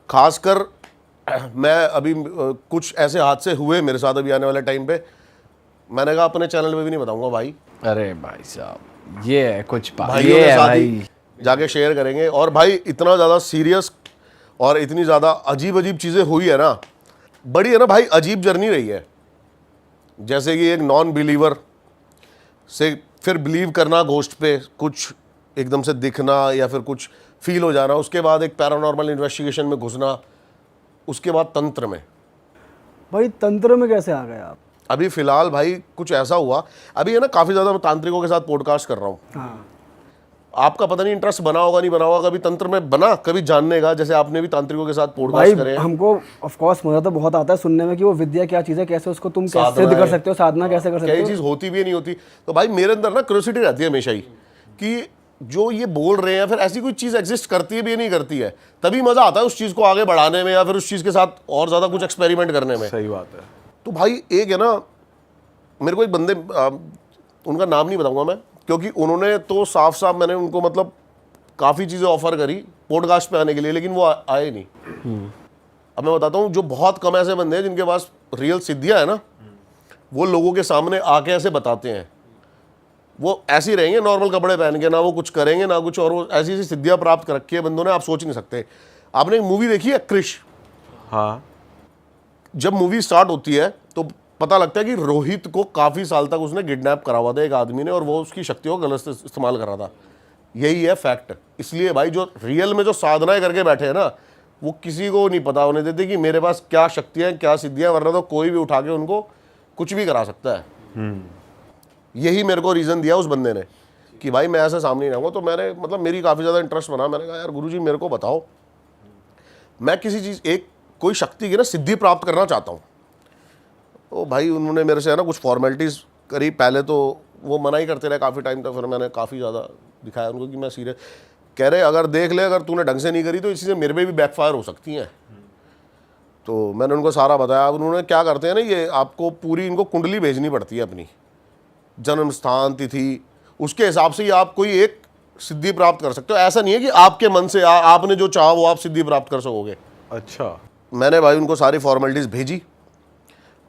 खासकर मैं अभी कुछ ऐसे हादसे हुए मेरे साथ अभी आने वाले टाइम पे, मैंने कहा अपने चैनल पे भी नहीं बताऊंगा भाई। अरे भाई साहब ये है कुछ भाइयों ये के है साथ ही भाई। जाके शेयर करेंगे। और भाई इतना ज़्यादा सीरियस और इतनी ज़्यादा अजीब अजीब चीज़ें हुई है ना, बड़ी है ना भाई, अजीब जर्नी रही है। जैसे कि एक नॉन बिलीवर से फिर बिलीव करना घोस्ट पे, कुछ एकदम से दिखना या फिर कुछ फील हो जाना, उसके बाद एक पैरानॉर्मल इन्वेस्टिगेशन में घुसना, उसके बाद तंत्र में। भाई तंत्र में कैसे आ गए आप? अभी फिलहाल भाई कुछ ऐसा हुआ, अभी है ना काफ़ी ज़्यादा मैं तांत्रिकों के साथ पॉडकास्ट कर रहा हूँ। हाँ आपका पता नहीं इंटरेस्ट बना होगा नहीं बना होगा, कभी तंत्र में बना, कभी जानने का, जैसे आपने भी तांत्रिकों के साथ भाई पॉडकास्ट करे हैं। हमको ऑफ कोर्स मजा तो बहुत आता है सुनने में कि वो विद्या क्या चीज़ है, कैसे उसको तुम कैसे साधना सिद्ध कर है। सकते हो, साधना कैसे कर सकते क्या ये हो। चीज़ होती भी है नहीं होती। तो भाई मेरे अंदर ना क्यूरियोसिटी रहती है हमेशा ही कि जो ये बोल रहे हैं फिर ऐसी कोई चीज़ एग्जिस्ट करती है भी या नहीं करती है, तभी मज़ा आता है उस चीज़ को आगे बढ़ाने में या फिर उस चीज़ के साथ और ज़्यादा कुछ एक्सपेरिमेंट करने में। सही बात है। तो भाई एक है ना, मेरे को एक बंदे उनका नाम नहीं बताऊंगा मैं, क्योंकि उन्होंने तो साफ साफ, मैंने उनको मतलब काफ़ी चीज़ें ऑफर करी पॉडकास्ट पे आने के लिए, लेकिन वो आए नहीं। अब मैं बताता हूँ, जो बहुत कम ऐसे बंदे हैं जिनके पास रियल सिद्धियाँ है ना, वो लोगों के सामने आके ऐसे बताते हैं। वो ऐसे ही रहेंगे नॉर्मल कपड़े पहन के, ना वो कुछ करेंगे ना कुछ, और वो ऐसी ऐसी सिद्धियाँ प्राप्त कर रखी है बंदों ने, आप सोच नहीं सकते। आपने एक मूवी देखी है क्रिश? हाँ जब मूवी स्टार्ट होती है तो पता लगता है कि रोहित को काफ़ी साल तक उसने किडनैप करा हुआ था एक आदमी ने, और वो उसकी शक्तियों को गलत इस्तेमाल कर रहा था। यही है फैक्ट। इसलिए भाई जो रियल में जो साधनाएं करके बैठे हैं ना, वो किसी को नहीं पता होने देते कि मेरे पास क्या शक्तियाँ क्या सिद्धियाँ, वरना तो कोई भी उठा के उनको कुछ भी करा सकता है। यही मेरे को रीज़न दिया उस बंदे ने कि भाई मैं ऐसे सामने नहीं आऊँगा। तो मैंने मतलब मेरी काफ़ी ज़्यादा इंटरेस्ट बना, मैंने कहा यार गुरुजी मेरे को बताओ, मैं किसी चीज़ एक कोई शक्ति की ना सिद्धि प्राप्त करना चाहता हूँ। तो भाई उन्होंने मेरे से है ना कुछ फॉर्मेलिटीज़ करी। पहले तो वो मना ही करते रहे काफ़ी टाइम तक, फिर मैंने काफ़ी ज़्यादा दिखाया उनको कि मैं सीरियस, कह रहे अगर देख ले, अगर तूने ढंग से नहीं करी तो इसी से मेरे पे भी बैकफायर हो सकती हैं। तो मैंने उनको सारा बताया। अब उन्होंने क्या करते हैं ना, ये आपको पूरी इनको कुंडली भेजनी पड़ती है, अपनी जन्म स्थान तिथि, उसके हिसाब से ही आप कोई एक सिद्धि प्राप्त कर सकते हो। ऐसा नहीं है कि आपके मन से आपने जो चाहा वो आप सिद्धि प्राप्त कर सकोगे। अच्छा। मैंने भाई उनको सारी फॉर्मेलिटीज़ भेजी।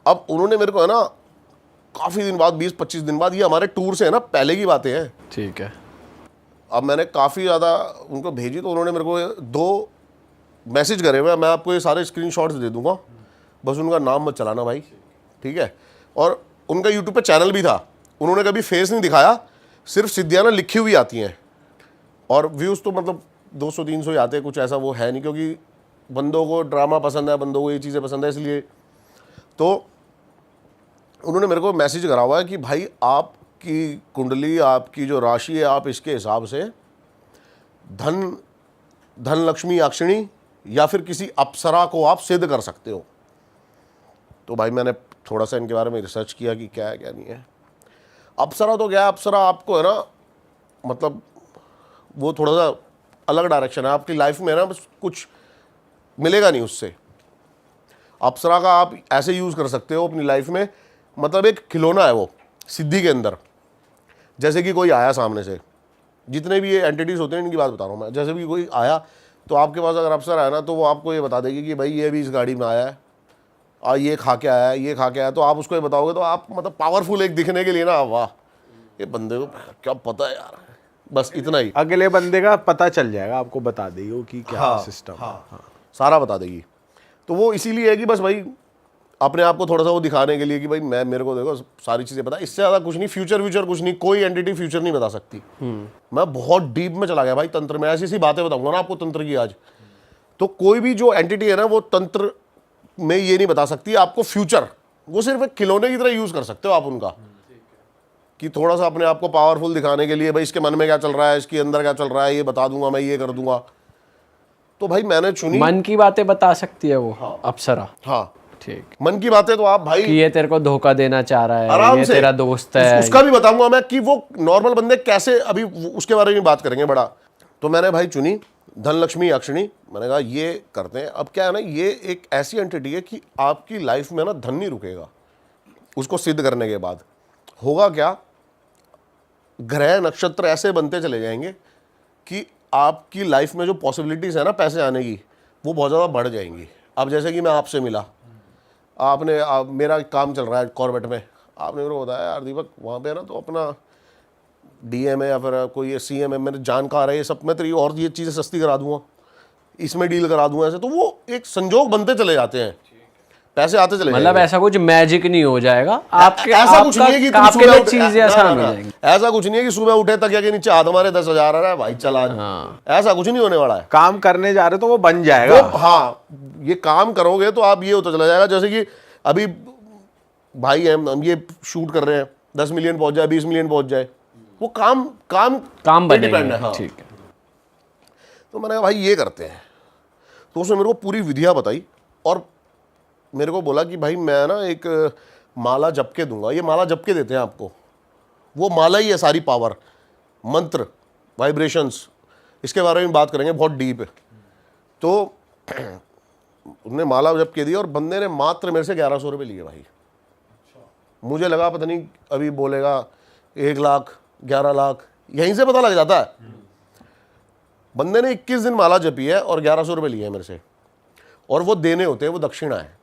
अब उन्होंने मेरे को है ना काफ़ी दिन बाद, 20-25 दिन बाद, ये हमारे टूर से है ना पहले की बातें हैं। ठीक है। अब मैंने काफ़ी ज़्यादा उनको भेजी तो उन्होंने मेरे को 2 मैसेज करे हुए, मैं आपको ये सारे स्क्रीनशॉट्स दे दूंगा, बस उनका नाम मत चलाना भाई, ठीक है। और उनका यूट्यूब पे चैनल भी था, उन्होंने कभी फेस नहीं दिखाया, सिर्फ सिद्धियाँ ना लिखी हुई आती हैं, और व्यूज़ तो मतलब 200-300 ही आते हैं, कुछ ऐसा वो है नहीं, क्योंकि बंदों को ड्रामा पसंद है, बंदों को ये चीज़ें पसंद है, इसलिए। तो उन्होंने मेरे को मैसेज करा हुआ है कि भाई आपकी कुंडली, आपकी जो राशि है, आप इसके हिसाब से धन लक्ष्मी अक्षिणी या फिर किसी अप्सरा को आप सिद्ध कर सकते हो। तो भाई मैंने थोड़ा सा इनके बारे में रिसर्च किया कि क्या है क्या नहीं है। अप्सरा तो क्या है, अप्सरा आपको है ना मतलब वो थोड़ा सा अलग डायरेक्शन है आपकी लाइफ में, है ना, बस कुछ मिलेगा नहीं उससे। अप्सरा का आप ऐसे यूज़ कर सकते हो अपनी लाइफ में, मतलब एक खिलौना है वो सिद्धि के अंदर। जैसे कि कोई आया सामने से, जितने भी ये एंटिटीज़ होते हैं इनकी बात बता रहा हूँ मैं, जैसे भी कोई आया तो आपके पास अगर अप्सरा है ना, तो वो आपको ये बता देगी कि भाई ये भी इस गाड़ी में आया है, और ये खा के आया है, ये खा के आया है। तो आप उसको ये बताओगे तो आप मतलब पावरफुल एक दिखने के लिए ना, वाह ये बंदे को क्या पता है यार, बस इतना ही। अगले बंदे का पता चल जाएगा, आपको बता देगी वो कि क्या सिस्टम। हाँ, सारा बता देगी। तो वो इसीलिए है कि बस भाई अपने आप को थोड़ा सा वो दिखाने के लिए कि भाई मेरे को देखो सारी चीज़ें पता, इससे ज़्यादा कुछ नहीं। फ्यूचर कुछ नहीं, कोई एंटिटी फ्यूचर नहीं बता सकती। मैं बहुत डीप में चला गया भाई तंत्र में, ऐसी ऐसी बातें बताऊंगा ना आपको तंत्र की आज। तो कोई भी जो एंटिटी है ना, वो तंत्र में ये नहीं बता सकती आपको फ्यूचर, वो सिर्फ एक खिलौने की तरह यूज़ कर सकते हो आप उनका, कि थोड़ा सा अपने आप को पावरफुल दिखाने के लिए, भाई इसके मन में क्या चल रहा है, इसके अंदर क्या चल रहा है, ये बता दूंगा मैं, ये कर दूंगा। तो भाई मैंने चुनी, मन की बातें बता सकती है वो अप्सरा। हाँ ठीक। मन की बातें तो आप भाई कि ये तेरे को धोखा देना चाह रहा है, आराम ये से तेरा दोस्त है, उसका भी बताऊंगा मैं कि वो नॉर्मल बंदे कैसे, अभी उसके बारे में बात करेंगे बड़ा। तो मैंने भाई चुनी धन लक्ष्मी अक्षिणी, मैंने कहा ये करते हैं। अब क्या है ना, ये एक ऐसी एंटिटी है कि आपकी लाइफ में ना धन नहीं रुकेगा। उसको सिद्ध करने के बाद होगा क्या, ग्रह नक्षत्र ऐसे बनते चले जाएंगे कि आपकी लाइफ में जो पॉसिबिलिटीज है ना पैसे आने की, वो बहुत ज़्यादा बढ़ जाएंगी। अब जैसे कि मैं आपसे मिला, आपने मेरा काम चल रहा है कॉर्बेट में, आपने मेरे को बताया यार दीपक वहाँ पे ना तो अपना डीएम है या फिर कोई ये सीएम है, मेरे जानकार है, ये सब मैं तेरी और ये चीज़ें सस्ती करा दूंगा, इसमें डील करा दूंगा ऐसे। तो वो एक संजोग बनते चले जाते हैं, पैसे आते चले मतलब ऐसा कुछ मैजिक नहीं हो जाएगा आपके, ऐसा कुछ नहीं है कि तुम आपके सुबह लिए उठ- चीजें ना, आसान ना, हो ना। जाएंगी। ऐसा कुछ नहीं है कि सुबह उठे तक के नीचे हाथ हमारे 10,000 आ रहा है भाई चला। ऐसा कुछ नहीं होने वाला है। काम करने जा रहे तो वो बन जाएगा। वो हाँ, ये काम करोगे तो आप ये होता चला जाएगा। जैसे कि अभी भाई हम ये शूट कर रहे हैं, 10 मिलियन पहुंच जाए, 20 मिलियन पहुंच जाए, वो काम पे डिपेंड है। बनेगा। हाँ। ठीक है। तो मैंने कहा भाई ये करते हैं। तो उसने मेरे को पूरी विधियां बताई और मेरे को बोला कि भाई मैं ना एक माला जप के दूंगा। ये माला जप के देते हैं आपको, वो माला ही है सारी पावर, मंत्र, वाइब्रेशंस, इसके बारे में बात करेंगे, बहुत डीप है। तो उसने माला जप के दी और बंदे ने मात्र मेरे से 1100 रुपये लिए भाई। मुझे लगा पता नहीं अभी बोलेगा 1 लाख 11 लाख, यहीं से पता लग जाता है। बंदे ने 21 दिन माला जपी है और 1100 रुपये लिए हैं मेरे से, और वो देने होते हैं, वो दक्षिणा है।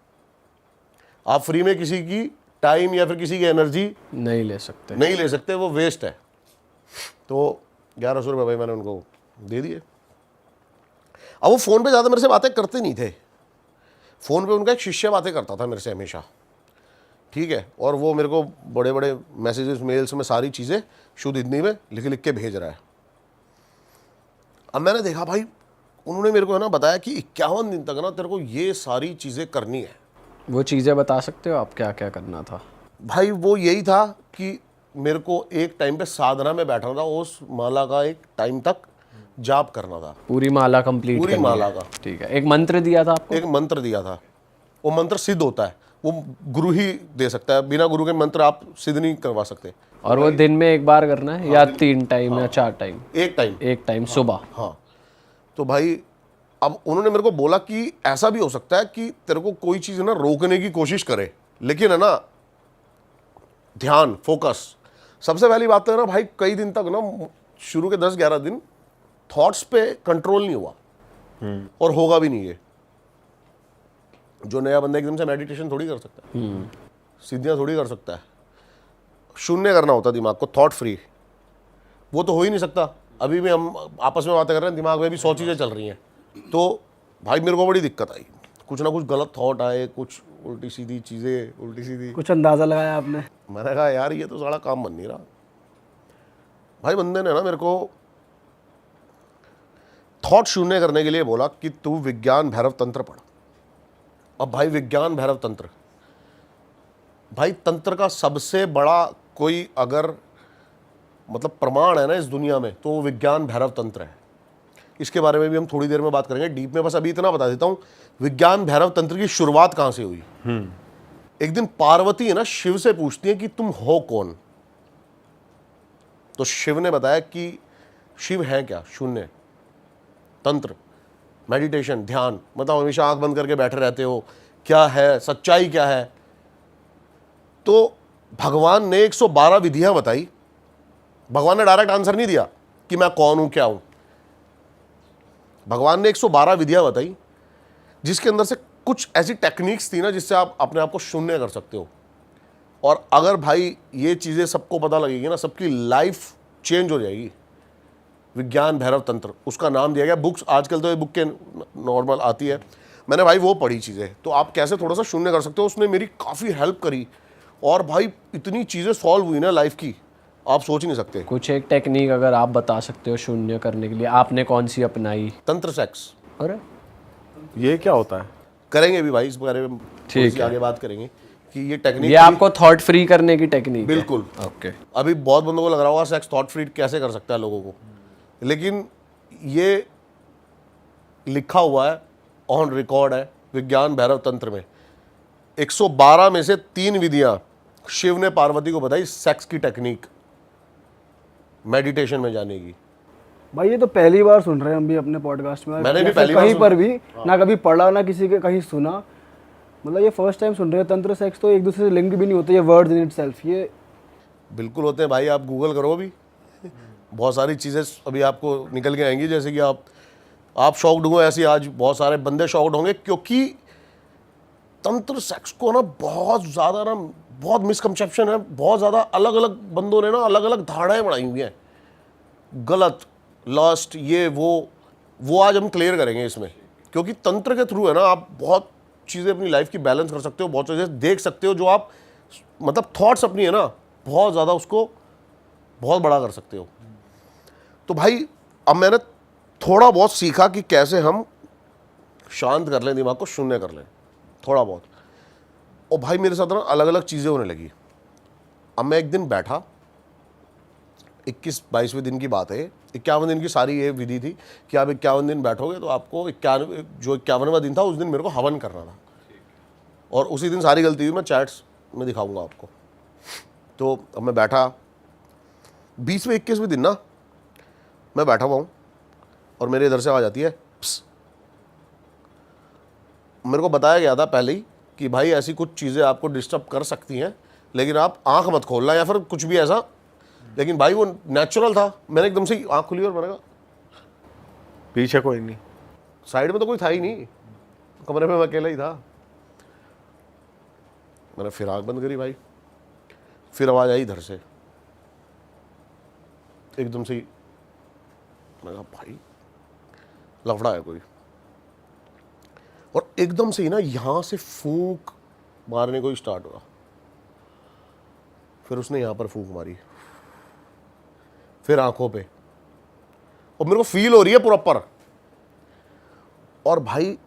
आप फ्री में किसी की टाइम या फिर किसी की एनर्जी नहीं ले सकते। नहीं ले सकते, वो वेस्ट है। तो 1100 रुपये भाई मैंने उनको दे दिए। अब वो फ़ोन पे ज़्यादा मेरे से बातें करते नहीं थे, फ़ोन पे उनका एक शिष्य बातें करता था मेरे से हमेशा, ठीक है। और वो मेरे को बड़े बड़े मैसेजेस मेल्स में सारी चीज़ें शुद्ध हिंदी में लिख के भेज रहा है। अब मैंने देखा भाई, उन्होंने मेरे को है ना बताया कि 51 दिन तक ना तेरे को ये सारी चीज़ें करनी है। वो चीजें बता सकते हो आप क्या क्या करना था? भाई वो यही था कि मेरे को एक टाइम पे साधना में बैठना था, उस माला का एक टाइम तक जाप करना था, पूरी माला कंप्लीट पूरी करनी माला है। का। ठीक है। एक मंत्र दिया था आपको? एक मंत्र दिया था, वो मंत्र सिद्ध होता है, वो गुरु ही दे सकता है, बिना गुरु के मंत्र आप सिद्ध नहीं करवा सकते। और वो दिन में एक बार करना है या 3 टाइम या 4 टाइम? एक टाइम। एक टाइम सुबह। हाँ। तो भाई अब उन्होंने मेरे को बोला कि ऐसा भी हो सकता है कि तेरे को कोई चीज़ ना रोकने की कोशिश करे, लेकिन है ना ध्यान, फोकस। सबसे पहली बात तो है ना भाई, कई दिन तक ना शुरू के 10-11 दिन थॉट्स पे कंट्रोल नहीं हुआ, और होगा भी नहीं। ये जो नया बंदा एकदम से मेडिटेशन थोड़ी कर सकता है, सीधियाँ थोड़ी कर सकता है, शून्य करना होता है दिमाग को, थॉट फ्री। वो तो हो ही नहीं सकता। अभी भी हम आपस में बातें कर रहे हैं, दिमाग में भी 100 चीज़ें चल रही हैं। तो भाई मेरे को बड़ी दिक्कत आई, कुछ ना कुछ गलत थॉट आए, कुछ उल्टी सीधी चीज़ें, उल्टी सीधी। कुछ अंदाज़ा लगाया आपने? मैंने कहा यार ये तो सारा काम बन नहीं रहा। भाई बंदे ने ना मेरे को थॉट शून्य करने के लिए बोला कि तू विज्ञान भैरव तंत्र पढ़। अब भाई विज्ञान भैरव तंत्र, भाई तंत्र का सबसे बड़ा कोई अगर मतलब प्रमाण है ना इस दुनिया में, तो वो विज्ञान भैरव तंत्र है। इसके बारे में भी हम थोड़ी देर में बात करेंगे डीप में, बस अभी इतना बता देता हूं विज्ञान भैरव तंत्र की शुरुआत कहां से हुई। एक दिन पार्वती है ना शिव से पूछती है कि तुम हो कौन। तो शिव ने बताया कि शिव है क्या? शून्य। तंत्र, मेडिटेशन, ध्यान, मतलब हमेशा आंख बंद करके बैठे रहते हो, क्या है सच्चाई, क्या है। तो भगवान ने 112 विधियां बताई। भगवान ने डायरेक्ट आंसर नहीं दिया कि मैं कौन हूं, क्या हूं। भगवान ने 112 विधियां बताई, जिसके अंदर से कुछ ऐसी टेक्निक्स थी ना जिससे आप अपने आप को शून्य कर सकते हो। और अगर भाई ये चीज़ें सबको पता लगेगी ना, सबकी लाइफ चेंज हो जाएगी। विज्ञान भैरव तंत्र उसका नाम दिया गया। बुक्स आजकल तो ये बुक के नॉर्मल आती है, मैंने भाई वो पढ़ी चीज़ें। तो आप कैसे थोड़ा सा शून्य कर सकते हो, उसने मेरी काफ़ी हेल्प करी। और भाई इतनी चीज़ें सॉल्व हुई ना लाइफ की, आप सोच नहीं सकते। कुछ एक टेक्निक अगर आप बता सकते हो शून्य करने के लिए, आपने कौन सी अपनाई? तंत्र सेक्स। अरे ये क्या होता है? करेंगे भी भाई इस बारे में, ठीक थोड़ी सी आगे बात करेंगे कि ये टेक्निक ये आपको थॉट फ्री करने की टेक्निक? बिल्कुल। ओके। अभी बहुत बंदों को लग रहा होगा सेक्स थॉट फ्री कैसे कर सकता है लोगों को, लेकिन ये लिखा हुआ है, ऑन रिकॉर्ड है विज्ञान भैरव तंत्र में। 112 में से 3 विधियां शिव ने पार्वती को बताई सेक्स की टेक्निक, मेडिटेशन में जाने की। भाई ये तो पहली बार सुन रहे हैं हम भी अपने पॉडकास्ट में। मैंने भी या फिर पहली बार कहीं सुन- पर भी ना कभी पढ़ा ना किसी के कहीं सुना, मतलब ये फर्स्ट टाइम सुन रहे हैं। तंत्र सेक्स तो एक दूसरे से लिंक भी नहीं होते, ये वर्ड्स इन इटसेल्फ ये बिल्कुल होते हैं भाई, आप गूगल करो अभी, बहुत सारी चीज़ें अभी आपको निकल के आएंगी। जैसे कि आप आप शॉक्ड हुए, ऐसे आज बहुत सारे बंदे शॉक्ड होंगे, क्योंकि तंत्र सेक्स को ना बहुत ज़्यादा ना बहुत मिसकंसेप्शन है, बहुत ज़्यादा अलग अलग बंदों ने ना अलग अलग धारणाएं बनाई हुई हैं, गलत, लस्ट, ये वो आज हम क्लियर करेंगे इसमें। क्योंकि तंत्र के थ्रू है ना आप बहुत चीज़ें अपनी लाइफ की बैलेंस कर सकते हो, बहुत चीज़ें देख सकते हो, जो आप मतलब थॉट्स अपनी है ना बहुत ज़्यादा उसको बहुत बड़ा कर सकते हो। तो भाई अब मैंने थोड़ा बहुत सीखा कि कैसे हम शांत कर लें दिमाग को, शून्य कर लें थोड़ा बहुत। और भाई मेरे साथ ना अलग अलग चीज़ें होने लगी। अब मैं एक दिन बैठा, 21-22वें दिन की बात है, 51 दिन की सारी ये विधि थी कि आप 51 दिन बैठोगे तो आपको 51वां दिन था उस दिन मेरे को हवन करना था, और उसी दिन सारी गलती हुई, मैं चैट्स में दिखाऊंगा आपको। तो अब मैं बैठा 20वें 21वें दिन ना मैं बैठा हुआ हूँ और मेरे इधर से आवाज़ आती है, प्स। मेरे को बताया गया था पहले ही कि भाई ऐसी कुछ चीज़ें आपको डिस्टर्ब कर सकती हैं, लेकिन आप आंख मत खोलना या फिर कुछ भी ऐसा। लेकिन भाई वो नेचुरल था, मैंने एकदम से आंख खुली और मैंने कहा पीछे कोई नहीं, साइड में तो कोई था ही नहीं, कमरे में मैं अकेला ही था। मैंने फिर आंख बंद करी भाई, फिर आवाज़ आई इधर से एकदम से ही। मैंने कहा भाई लफड़ा है कोई, और एकदम से ही ना यहाँ से फूंक मारने को ही स्टार्ट हुआ। फिर उसने यहाँ पर फूंक मारी, फिर आंखों पे, और मेरे को फील हो रही है प्रॉपर। और भाई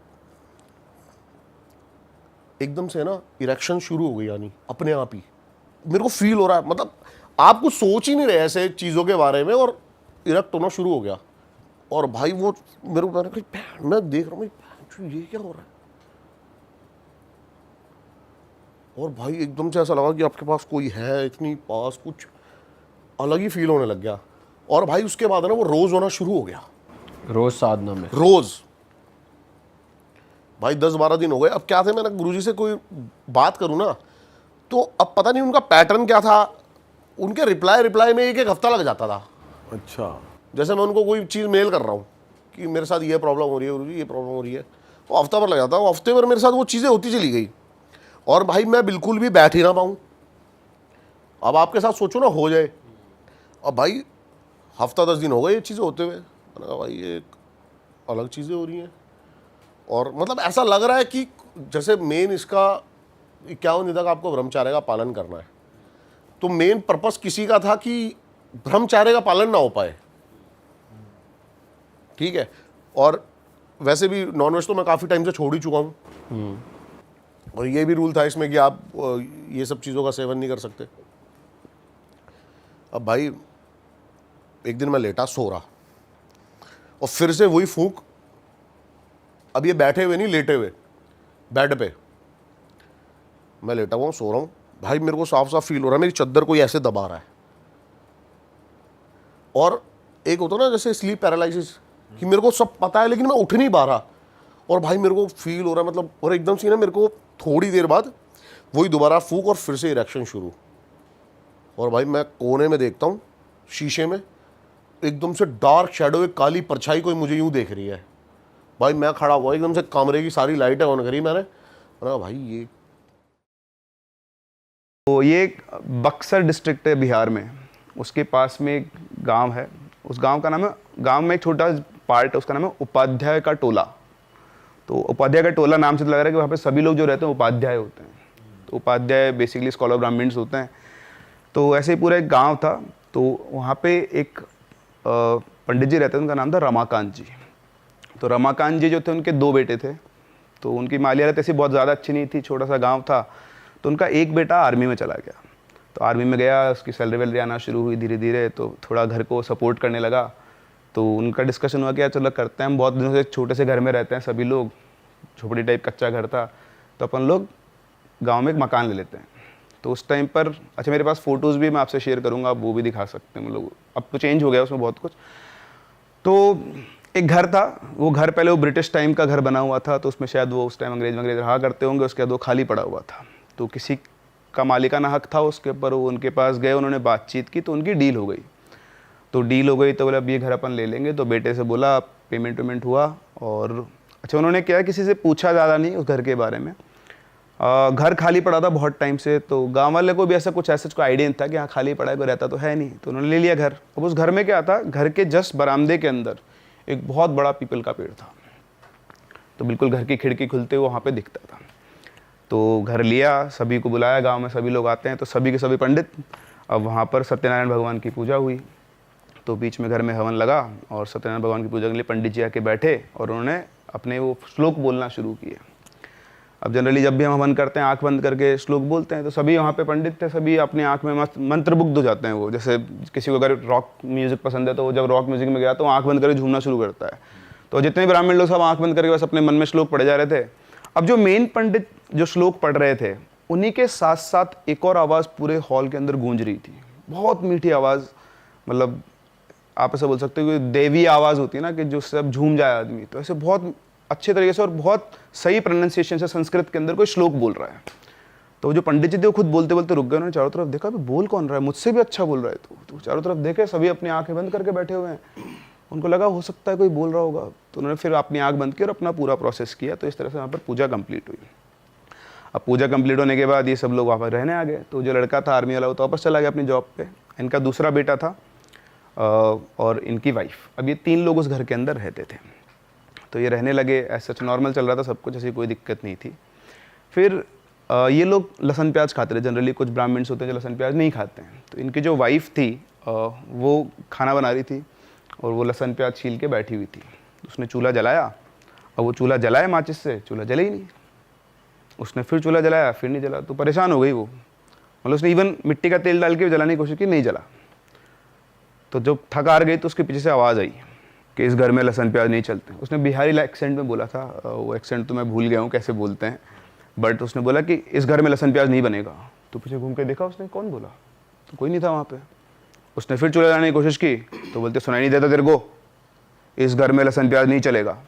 एकदम से ना इरेक्शन शुरू हो गई, यानी अपने आप ही मेरे को फील हो रहा है, मतलब आप कुछ सोच ही नहीं रहे ऐसे चीज़ों के बारे में, और इरेक्ट होना शुरू हो गया। और भाई वो मेरे को मैं देख रहा हूँ ये क्या हो रहा है, और भाई एकदम से ऐसा लगा कि आपके पास कोई है, इतनी पास, कुछ अलग ही फील होने लग गया। और भाई उसके बाद ना वो रोज होना शुरू हो गया, रोज साधना में रोज। भाई 10-12 दिन हो गए। अब क्या थे, मैंने गुरुजी से कोई बात करूं ना तो अब पता नहीं उनका पैटर्न क्या था, उनके रिप्लाई में एक हफ्ता लग जाता था। अच्छा, जैसे मैं उनको कोई चीज़ मेल कर रहा हूँ कि मेरे साथ ये प्रॉब्लम हो रही है गुरुजी, ये प्रॉब्लम हो रही है, वो हफ्ता भर लग जाता है। वो हफ्ते भर मेरे साथ वो चीज़ें होती चली गई, और भाई मैं बिल्कुल भी बैठ ही ना पाऊँ। अब आपके साथ सोचो ना हो जाए, अब भाई हफ्ता 10 दिन हो गए ये चीज़ें होते हुए। मैंने कहा भाई ये अलग चीज़ें हो रही हैं, और मतलब ऐसा लग रहा है कि जैसे मेन इसका 51 दिन तक आपको ब्रह्मचार्य का पालन करना है, तो मेन पर्पस किसी का था कि ब्रह्मचार्य का पालन ना हो पाए, ठीक है। और वैसे भी नॉनवेज तो मैं काफ़ी टाइम से छोड़ ही चुका हूँ, और ये भी रूल था इसमें कि आप ये सब चीज़ों का सेवन नहीं कर सकते। अब भाई एक दिन मैं लेटा सो रहा, और फिर से वही फूंक, अब ये बैठे हुए नहीं, लेटे हुए बेड पे मैं लेटा हुआ हूँ, सो रहा हूँ। भाई मेरे को साफ साफ फील हो रहा है मेरी चद्दर कोई ऐसे दबा रहा है, और एक होता ना जैसे स्लीप पैरालिसिस कि मेरे को सब पता है लेकिन मैं उठ नहीं पा रहा, और भाई मेरे को फील हो रहा है मतलब, और एकदम से ना मेरे को थोड़ी देर बाद वही दोबारा फूंक और फिर से इरेक्शन शुरू। और भाई मैं कोने में देखता हूँ शीशे में, एकदम से डार्क शैडो, एक काली परछाई कोई मुझे यूँ देख रही है। भाई मैं खड़ा हुआ, एकदम से कमरे की सारी लाइटें ऑन करी मैंने कहा भाई ये। तो ये एक बक्सर डिस्ट्रिक्ट है बिहार में, उसके पास में एक गांव है, उस गांव का नाम है, गांव में एक छोटा पार्ट है उसका नाम है उपाध्याय का टोला। तो उपाध्याय का टोला नाम से तो लग रहा है कि वहाँ पे सभी लोग जो रहते हैं उपाध्याय होते हैं। तो उपाध्याय बेसिकली स्कॉलर ब्राह्मण्स होते हैं। तो ऐसे ही पूरा एक गांव था, तो वहाँ पे एक पंडित जी रहते थे, उनका नाम था रमाकांत जी। तो रमाकांत जी जो थे उनके 2 बेटे थे, तो उनकी माली हालत ऐसी बहुत ज़्यादा अच्छी नहीं थी, छोटा सा गाँव था। तो उनका एक बेटा आर्मी में चला गया, तो आर्मी में गया, उसकी सैलरी वैलरी आना शुरू हुई धीरे धीरे, तो थोड़ा घर को सपोर्ट करने लगा। तो उनका डिस्कशन हुआ कि चलो करते हैं, हम बहुत दिनों से एक छोटे से घर में रहते हैं सभी लोग, झोपड़ी टाइप कच्चा घर था, तो अपन लोग गांव में एक मकान ले लेते हैं। तो उस टाइम पर अच्छा मेरे पास फ़ोटोज़ भी मैं आपसे शेयर करूँगा, आप वो भी दिखा सकते हैं। हम लोग अब तो चेंज हो गया उसमें बहुत कुछ। तो एक घर था, वो घर पहले वो ब्रिटिश टाइम का घर बना हुआ था, तो उसमें शायद वो उस टाइम अंग्रेज रहा करते होंगे, उसके बाद वो खाली पड़ा हुआ था। तो किसी का मालिकाना हक था उसके ऊपर, वो उनके पास गए, उन्होंने बातचीत की, तो उनकी डील हो गई। तो डील हो गई तो बोले अब ये घर अपन ले लेंगे। तो बेटे से बोला आप पेमेंट वेमेंट हुआ। और अच्छा, उन्होंने क्या है, किसी से पूछा ज़्यादा नहीं उस घर के बारे में। घर खाली पड़ा था बहुत टाइम से, तो गांव वाले को भी ऐसा कुछ कोई आइडिया नहीं था कि हाँ खाली पड़ा है, कोई रहता तो है नहीं, तो उन्होंने ले लिया घर। अब उस घर में क्या था, घर के जस्ट बरामदे के अंदर एक बहुत बड़ा पीपल का पेड़ था, तो बिल्कुल घर की खिड़की खुलते हुए वहाँ पे दिखता था। तो घर लिया, सभी को बुलाया, गांव में सभी लोग आते हैं, तो सभी के सभी पंडित। अब वहाँ पर सत्यनारायण भगवान की पूजा हुई, तो बीच में घर में हवन लगा और सत्यनारायण भगवान की पूजा के लिए पंडित जी आके बैठे और उन्होंने अपने वो श्लोक बोलना शुरू किए। अब जनरली जब भी हम हवन करते हैं आंख बंद करके श्लोक बोलते हैं, तो सभी वहाँ पे पंडित थे, सभी अपनी आंख में मस्त मंत्रमुग्ध हो जाते हैं। वो जैसे किसी को अगर रॉक म्यूजिक पसंद है तो वो जब रॉक म्यूजिक में गया तो आंख बंद करके झूमना शुरू करता है। तो जितने ब्राह्मण लोग सब आंख बंद करके बस अपने मन में श्लोक पढ़े जा रहे थे। अब जो मेन पंडित जो श्लोक पढ़ रहे थे, उन्हीं के साथ साथ एक और आवाज़ पूरे हॉल के अंदर गूंज रही थी, बहुत मीठी आवाज़, मतलब आप ऐसा बोल सकते हो कि देवी आवाज़ होती है ना, कि जो सब झूम जाए आदमी, तो ऐसे बहुत अच्छे तरीके से और बहुत सही प्रोनाउंसिएशन से संस्कृत के अंदर कोई श्लोक बोल रहा है। तो जो पंडित जी थे वो खुद बोलते बोलते रुक गए, उन्होंने चारों तरफ देखा, भी बोल कौन रहा है, मुझसे भी अच्छा बोल रहा है। तो चारों तरफ देखे, सभी अपनी आंखें बंद करके बैठे हुए हैं। उनको लगा हो सकता है कोई बोल रहा होगा, तो उन्होंने फिर अपनी आंख बंद की और अपना पूरा प्रोसेस किया। तो इस तरह से वहाँ पर पूजा कंप्लीट हुई। अब पूजा कंप्लीट होने के बाद ये सब लोग वापस रहने आ गए। तो जो लड़का था आर्मी वाला वो तो वापस चला गया अपनी जॉब पे। इनका दूसरा बेटा था और इनकी वाइफ। अब ये 3 लोग उस घर के अंदर रहते थे। तो ये रहने लगे, ऐसा नॉर्मल चल रहा था सब कुछ, ऐसी कोई दिक्कत नहीं थी। फिर ये लोग लहसुन प्याज खाते थे। जनरली कुछ ब्राह्मण्स होते हैं जो लहसुन प्याज नहीं खाते हैं। तो इनकी जो वाइफ थी वो खाना बना रही थी और वो लहसुन प्याज छील के बैठी हुई थी। उसने चूल्हा जलाया और वो चूल्हा जलाया माचिस से, चूल्हा जले ही नहीं। उसने फिर चूल्हा जलाया, फिर नहीं जला। तो परेशान हो गई वो, मतलब उसने इवन मिट्टी का तेल डाल के जलाने की कोशिश की, नहीं जला। तो जब थक हार गई तो उसके पीछे से आवाज़ आई कि इस घर में लहसुन प्याज नहीं चलते। उसने बिहारी एक्सेंट में बोला था, वो एक्सेंट तो मैं भूल गया हूँ कैसे बोलते हैं, बट उसने बोला कि इस घर में लहसुन प्याज नहीं बनेगा। तो पीछे घूम के देखा उसने, कौन बोला, तो कोई नहीं था वहाँ पे। उसने फिर चूल्हा जलाने की कोशिश की तो बोलते सुनाई नहीं देता तेरे को, इस घर में लहसुन प्याज नहीं चलेगा।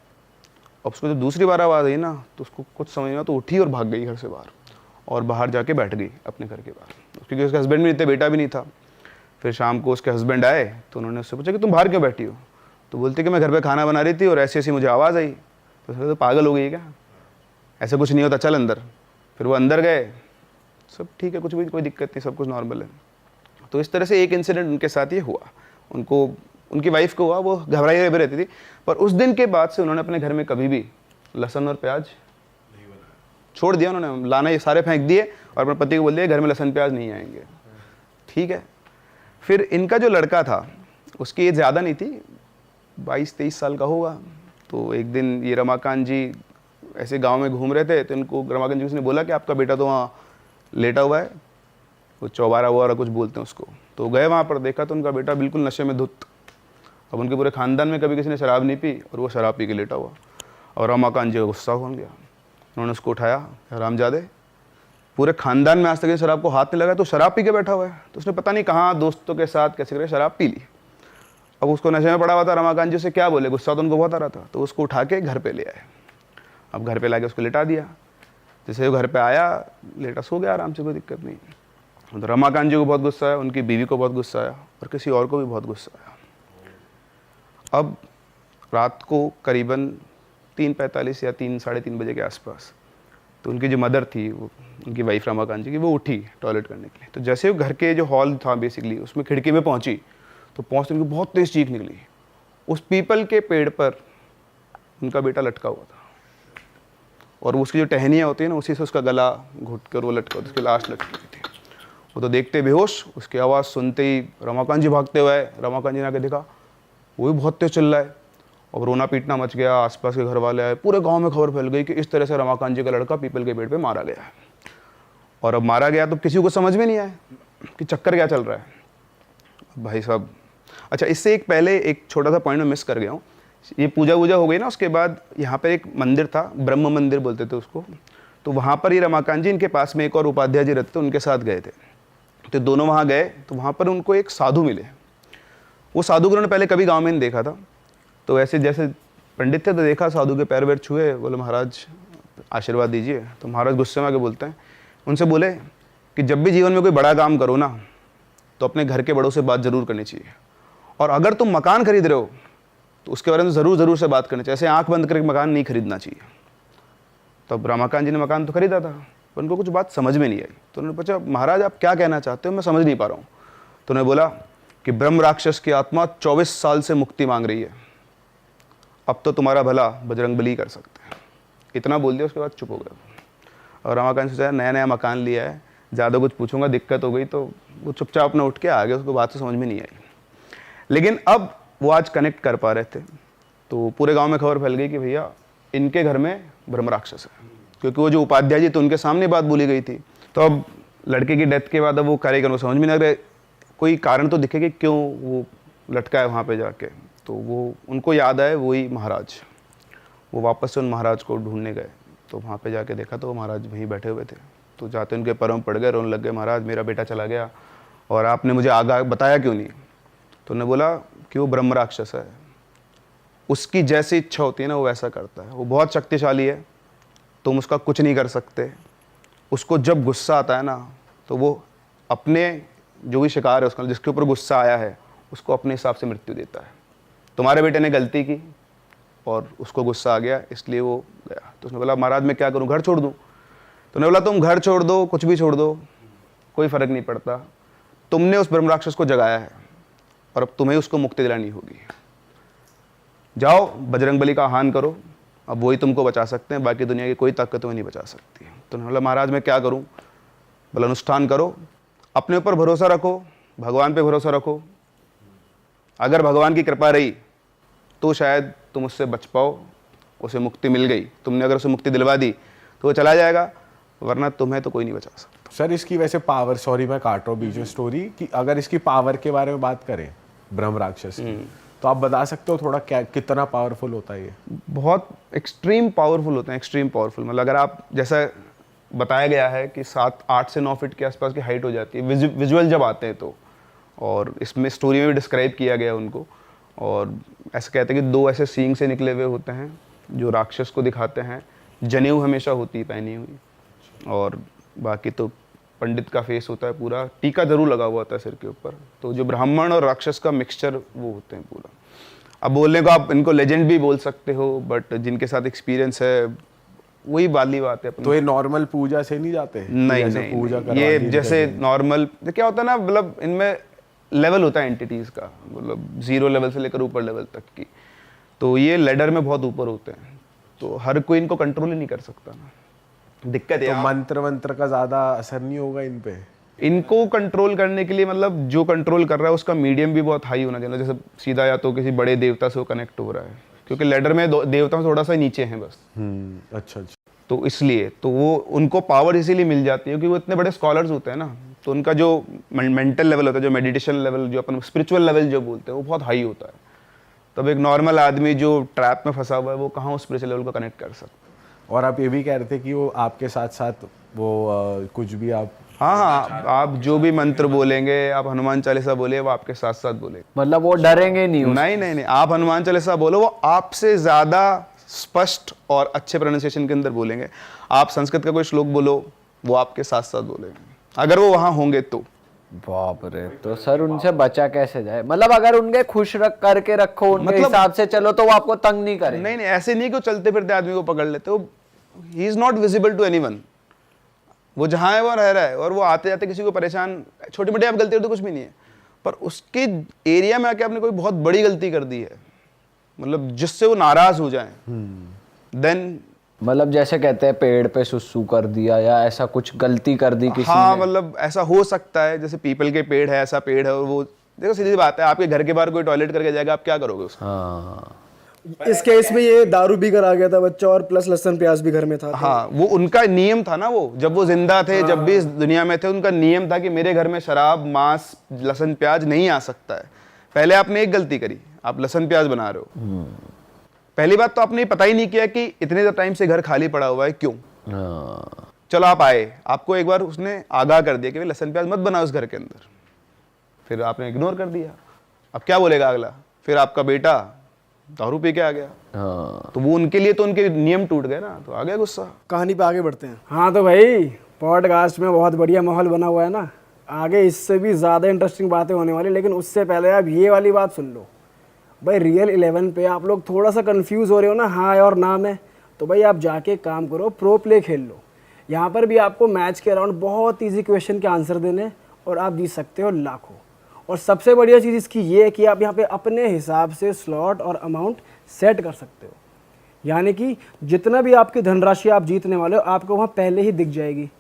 अब उसको जब दूसरी बार आवाज़ आई ना तो उसको कुछ समझ नहीं, तो उठी और भाग गई घर से बाहर और बाहर जाके बैठ गई अपने घर के बाहर, क्योंकि उसके हस्बैंड भी नहीं थे, बेटा भी नहीं था। फिर शाम को उसके हस्बैंड आए तो उन्होंने उससे पूछा कि तुम बाहर क्यों बैठी हो। तो बोलती कि मैं घर पे खाना बना रही थी और ऐसी ऐसी मुझे आवाज़ आई। तो उसने तो पागल हो गई क्या, ऐसा कुछ नहीं होता, चल अंदर। फिर वो अंदर गए, सब ठीक है, कुछ भी कोई दिक्कत नहीं, सब कुछ नॉर्मल है। तो इस तरह से एक इंसिडेंट उनके साथ ये हुआ। उनको, उनकी वाइफ को हुआ, वो घबराई हुई रहती थी। पर उस दिन के बाद से उन्होंने अपने घर में कभी भी लहसुन और प्याज छोड़ दिया। उन्होंने लाना ये सारे फेंक दिए और अपने पति को बोल दिया घर में लहसुन प्याज नहीं आएंगे, ठीक है। फिर इनका जो लड़का था उसकी एज ज़्यादा नहीं थी, 22-23 साल का होगा। तो एक दिन ये रमाकांत जी ऐसे गांव में घूम रहे थे, तो इनको रमाकांत जी उसने बोला कि आपका बेटा तो वहाँ लेटा हुआ है, वो चौबारा वगैरह कुछ बोलते हैं उसको। तो गए वहाँ पर, देखा तो उनका बेटा बिल्कुल नशे में धुत। अब उनके पूरे खानदान में कभी किसी ने शराब नहीं पी और वो शराब पी के लेटा हुआ। और रमाकांत जी का गुस्सा हो गया, उन्होंने उसको उठाया, हरामजादे, पूरे खानदान में आज तक शराब को हाथ नहीं लगा, तो शराब पी के बैठा हुआ है। तो उसने पता नहीं कहाँ दोस्तों के साथ कैसे करे शराब पी ली। अब उसको नशे में पड़ा हुआ था, रमाकांत जी उसे क्या बोले, गुस्सा तो उनको बहुत आ रहा था। तो उसको उठा के घर पे ले आए। अब घर पे लाके उसको लिटा दिया। जैसे वो घर पे आया, लेटा सो गया आराम से, कोई दिक्कत नहीं। तो रमाकांत जी को बहुत गुस्सा आया, उनकी बीवी को बहुत गुस्सा आया और किसी और को भी बहुत गुस्सा आया। अब रात को करीबन 3:45 या 3-3:30 बजे के आसपास, तो उनकी जो मदर थी, वो उनकी वाइफ रमाकांत जी की, वो उठी टॉयलेट करने के लिए। तो जैसे वो घर के जो हॉल था बेसिकली, उसमें खिड़की में पहुंची, तो पहुंचते उनको बहुत तेज़ चीख निकली। उस पीपल के पेड़ पर उनका बेटा लटका हुआ था और उसकी जो टहनियाँ होती है ना, उसी से उसका गला घुट कर वो लटका, उसकी लाश लटकी हुई थी। वो तो देखते बेहोश, उसकी आवाज़ सुनते ही रमाकांत जी भागते हुए आए। रमाकांत जी ने आके देखा, वो भी बहुत तेज चिल्ला है और रोना पीटना मच गया। आसपास के घर वाले आए, पूरे गांव में खबर फैल गई कि इस तरह से रमाकांत जी का लड़का पीपल के पेड़ पे मारा गया है। और अब मारा गया तो किसी को समझ में नहीं आया कि चक्कर क्या चल रहा है भाई साहब। अच्छा, इससे एक पहले एक छोटा सा पॉइंट में मिस कर गया हूँ। ये पूजा वूजा हो गई ना, उसके बाद यहाँ पर एक मंदिर था, ब्रह्म मंदिर बोलते थे उसको। तो वहाँ पर ही रमाकांत जी, इनके पास में एक और उपाध्याय जी रहते थे, उनके साथ गए थे। तो दोनों वहाँ गए, तो वहाँ पर उनको एक साधु मिले। वो साधु को उन्होंने पहले कभी गांव में नहीं देखा था। तो ऐसे जैसे पंडित थे तो देखा, साधु के पैर वैर छुए, बोले महाराज आशीर्वाद दीजिए। तो महाराज गुस्से में आके बोलते हैं, उनसे बोले कि जब भी जीवन में कोई बड़ा काम करो ना, तो अपने घर के बड़ों से बात ज़रूर करनी चाहिए। और अगर तुम मकान खरीद रहे हो तो उसके बारे में ज़रूर से बात करनी चाहिए। ऐसे आंख बंद करके मकान नहीं खरीदना चाहिए। तब रमाकांत जी ने मकान तो खरीदा था, पर उनको कुछ बात समझ में नहीं आई। तो उन्होंने पूछा, महाराज आप क्या कहना चाहते हो, मैं समझ नहीं पा रहा हूँ। तो उन्होंने बोला कि ब्रह्म राक्षस की आत्मा 24 साल से मुक्ति मांग रही है, अब तो तुम्हारा भला बजरंगबली कर सकते हैं। इतना बोल दिया, उसके बाद चुप हो गया। और रमाकांत सोचा नया नया मकान लिया है, ज़्यादा कुछ पूछूंगा दिक्कत हो गई, तो वो चुपचाप अपना उठ के आ गया। उसको बात तो समझ में नहीं आई। लेकिन अब वो आज कनेक्ट कर पा रहे थे, तो पूरे गांव में खबर फैल गई कि भैया इनके घर में ब्रह्म राक्षस है, क्योंकि वो जो उपाध्याय जी थे उनके सामने बात बोली गई थी। तो अब लड़के की डेथ के बाद अब वो कार्यक्रम समझ में नहीं आ रहा, कोई कारण तो दिखे कि क्यों वो लटका है वहाँ पे जाके। तो वो उनको याद आए वही महाराज, वो वापस से उन महाराज को ढूंढने गए। तो वहाँ पे जाके देखा तो वो महाराज वहीं बैठे हुए थे। तो जाते उनके पैरों में पड़ गए, रोने लग गए, महाराज मेरा बेटा चला गया और आपने मुझे आगाह बताया क्यों नहीं। तो उन्होंने बोला कि वो ब्रह्म राक्षस है, उसकी जैसी इच्छा होती है ना वो वैसा करता है, वो बहुत शक्तिशाली है, तुम उसका कुछ नहीं कर सकते। उसको जब गुस्सा आता है ना तो वो अपने जो भी शिकार है उसका, जिसके ऊपर गुस्सा आया है, उसको अपने हिसाब से मृत्यु देता है। तुम्हारे बेटे ने गलती की और उसको गुस्सा आ गया, इसलिए वो गया। तो उसने बोला महाराज मैं क्या करूं, घर छोड़ दूं। तो उन्होंने बोला तुम घर छोड़ दो, कुछ भी छोड़ दो, कोई फर्क नहीं पड़ता, तुमने उस ब्रह्म राक्षस को जगाया है और अब तुम्हें उसको मुक्ति दिलानी होगी। जाओ बजरंगबली का आह्वान करो, अब वही तुमको बचा सकते हैं, बाकी दुनिया की कोई ताकत तुम्हें नहीं बचा सकती। तो उन्होंने बोला महाराज मैं क्या करूं। बोला अनुष्ठान करो, अपने ऊपर भरोसा रखो, भगवान पे भरोसा रखो, अगर भगवान की कृपा रही तो शायद तुम उससे बच पाओ, उसे मुक्ति मिल गई, तुमने अगर उसे मुक्ति दिलवा दी तो वो चला जाएगा, वरना तुम्हें तो कोई नहीं बचा सकता। सर इसकी वैसे पावर, सॉरी मैं काट रहा हूँ बीच में स्टोरी, कि अगर इसकी पावर के बारे में बात करें ब्रह्म राक्षस की, तो आप बता सकते हो थोड़ा क्या कितना पावरफुल होता है ये? बहुत एक्सट्रीम पावरफुल होते हैं, एक्सट्रीम पावरफुल। मतलब अगर आप, जैसा बताया गया है कि 8 से 9 फीट के आसपास की हाइट हो जाती है विजुअल जब आते हैं तो, और इसमें स्टोरी में भी डिस्क्राइब किया गया उनको। और ऐसे कहते हैं कि 2 ऐसे सींग से निकले हुए होते हैं जो राक्षस को दिखाते हैं, जनेऊ हमेशा होती है पहनी हुई, और बाकी तो पंडित का फेस होता है पूरा, टीका जरूर लगा हुआ होता है सिर के ऊपर। तो जो ब्राह्मण और राक्षस का मिक्सचर वो होते हैं पूरा। अब बोलने को आप इनको लेजेंड भी बोल सकते हो, बट जिनके साथ एक्सपीरियंस है वही वाली बात है। तो ये नॉर्मल पूजा से नहीं जाते? नहीं नहीं, पूजा ये जैसे नॉर्मल क्या होता है ना, मतलब इनमें लेवल होता है एंटिटीज का, मतलब 0 लेवल से लेकर ऊपर लेवल तक की। तो ये लेडर में बहुत ऊपर होते हैं, तो हर कोई इनको कंट्रोल ही नहीं कर सकता ना, दिक्कत है। तो मंत्र का ज्यादा असर नहीं होगा इन पे? इनको कंट्रोल करने के लिए मतलब जो कंट्रोल कर रहा है उसका मीडियम भी बहुत हाई होना चाहिए। जैसे सीधा या तो किसी बड़े देवता से वो कनेक्ट हो रहा है, क्योंकि लेडर में देवता थोड़ा सा नीचे हैं बस। अच्छा। तो इसलिए तो वो उनको पावर इसीलिए मिल जाती है क्योंकि वो इतने बड़े स्कॉलर्स होते हैं ना, तो उनका जो मेंटल लेवल होता है, जो मेडिटेशन लेवल, जो अपन स्पिरिचुअल लेवल जो बोलते हैं, वो बहुत हाई होता है। तब एक नॉर्मल आदमी जो ट्रैप में फंसा हुआ है वो कहाँ उस स्पिरिचुअल लेवल को कनेक्ट कर सकता है। और आप ये भी कह रहे थे कि वो आपके साथ साथ वो कुछ भी आप, हाँ, आप जो भी मंत्र बोलेंगे, आप हनुमान चालीसा बोले, वो आपके साथ साथ बोले। मतलब वो डरेंगे नहीं? नहीं, आप हनुमान चालीसा बोलो, वो आपसे ज्यादा स्पष्ट और अच्छे प्रोनाउंसिएशन के अंदर बोलेंगे। आप संस्कृत का कोई श्लोक बोलो, वो आपके साथ साथ बोलेंगे, अगर वो वहां होंगे तो। बाप रे, तो सर उनसे बचा कैसे जाए? मतलब अगर उनके खुश करके रखो उनके मतलब, हिसाब से चलो तो वो आपको तंग नहीं करेंगे? नहीं, ऐसे नहीं कि वो चलते फिरते आदमी को पकड़ लेते, वो ही is not visible to anyone, वो जहां है वो रह रहा है, और वो आते जाते किसी को परेशान, छोटी मोटी आप गलती हो तो कुछ भी नहीं है, पर उसके एरिया में आके आपने कोई बहुत बड़ी गलती कर दी है, मतलब जिससे वो नाराज हो जाए, देन मतलब जैसे कहते हैं पेड़ पे सुसु कर दिया या ऐसा कुछ गलती कर दी किसी हाँ ने? मतलब ऐसा हो सकता है, जैसे पीपल के पेड़ है, ऐसा पेड़ है, और वो देखो सीधी बात है, आपके घर के बाहर कोई टॉयलेट करके जाएगा, आप क्या करोगे उसका? हाँ, इस केस में ये दारू पी कर आ गया था बच्चा, और प्लस लहसुन प्याज भी घर में था। हाँ, वो उनका नियम था ना, वो जब वो जिंदा थे, जब भी इस दुनिया में थे, उनका नियम था कि मेरे घर में शराब, मांस, लहसुन प्याज नहीं आ सकता है। पहले आपने एक गलती करी, आप लहसुन प्याज बना रहे हो। पहली बात तो आपने पता ही नहीं किया कि इतने टाइम से घर खाली पड़ा हुआ है, क्यों? चलो आप आए, आपको एक बार उसने आगाह कर दिया कि लहसुन प्याज मत बनाओ उस घर के अंदर, फिर आपने इग्नोर कर दिया। अब क्या बोलेगा अगला? फिर आपका बेटा दारू पी के आ गया, तो वो उनके लिए तो उनके नियम टूट गए ना, तो आ गया गुस्सा। कहानी पे आगे बढ़ते हैं। हाँ तो भाई पॉडकास्ट में बहुत बढ़िया माहौल बना हुआ है ना, आगे इससे भी ज़्यादा इंटरेस्टिंग बातें होने वाली, लेकिन उससे पहले आप ये वाली बात सुन लो। भाई रियल 11 पे आप लोग थोड़ा सा कंफ्यूज हो रहे हो ना हाँ और ना में, तो भाई आप जाके काम करो, प्रो प्ले खेल लो। यहाँ पर भी आपको मैच के अराउंड बहुत इजी क्वेश्चन के आंसर देने और आप जीत सकते हो लाखों। और सबसे बढ़िया चीज़ इसकी ये है कि आप यहाँ पे अपने हिसाब से स्लॉट और अमाउंट सेट कर सकते हो, यानी कि जितना भी आपकी धनराशि आप जीतने वाले हो आपको वहाँ पहले ही दिख जाएगी,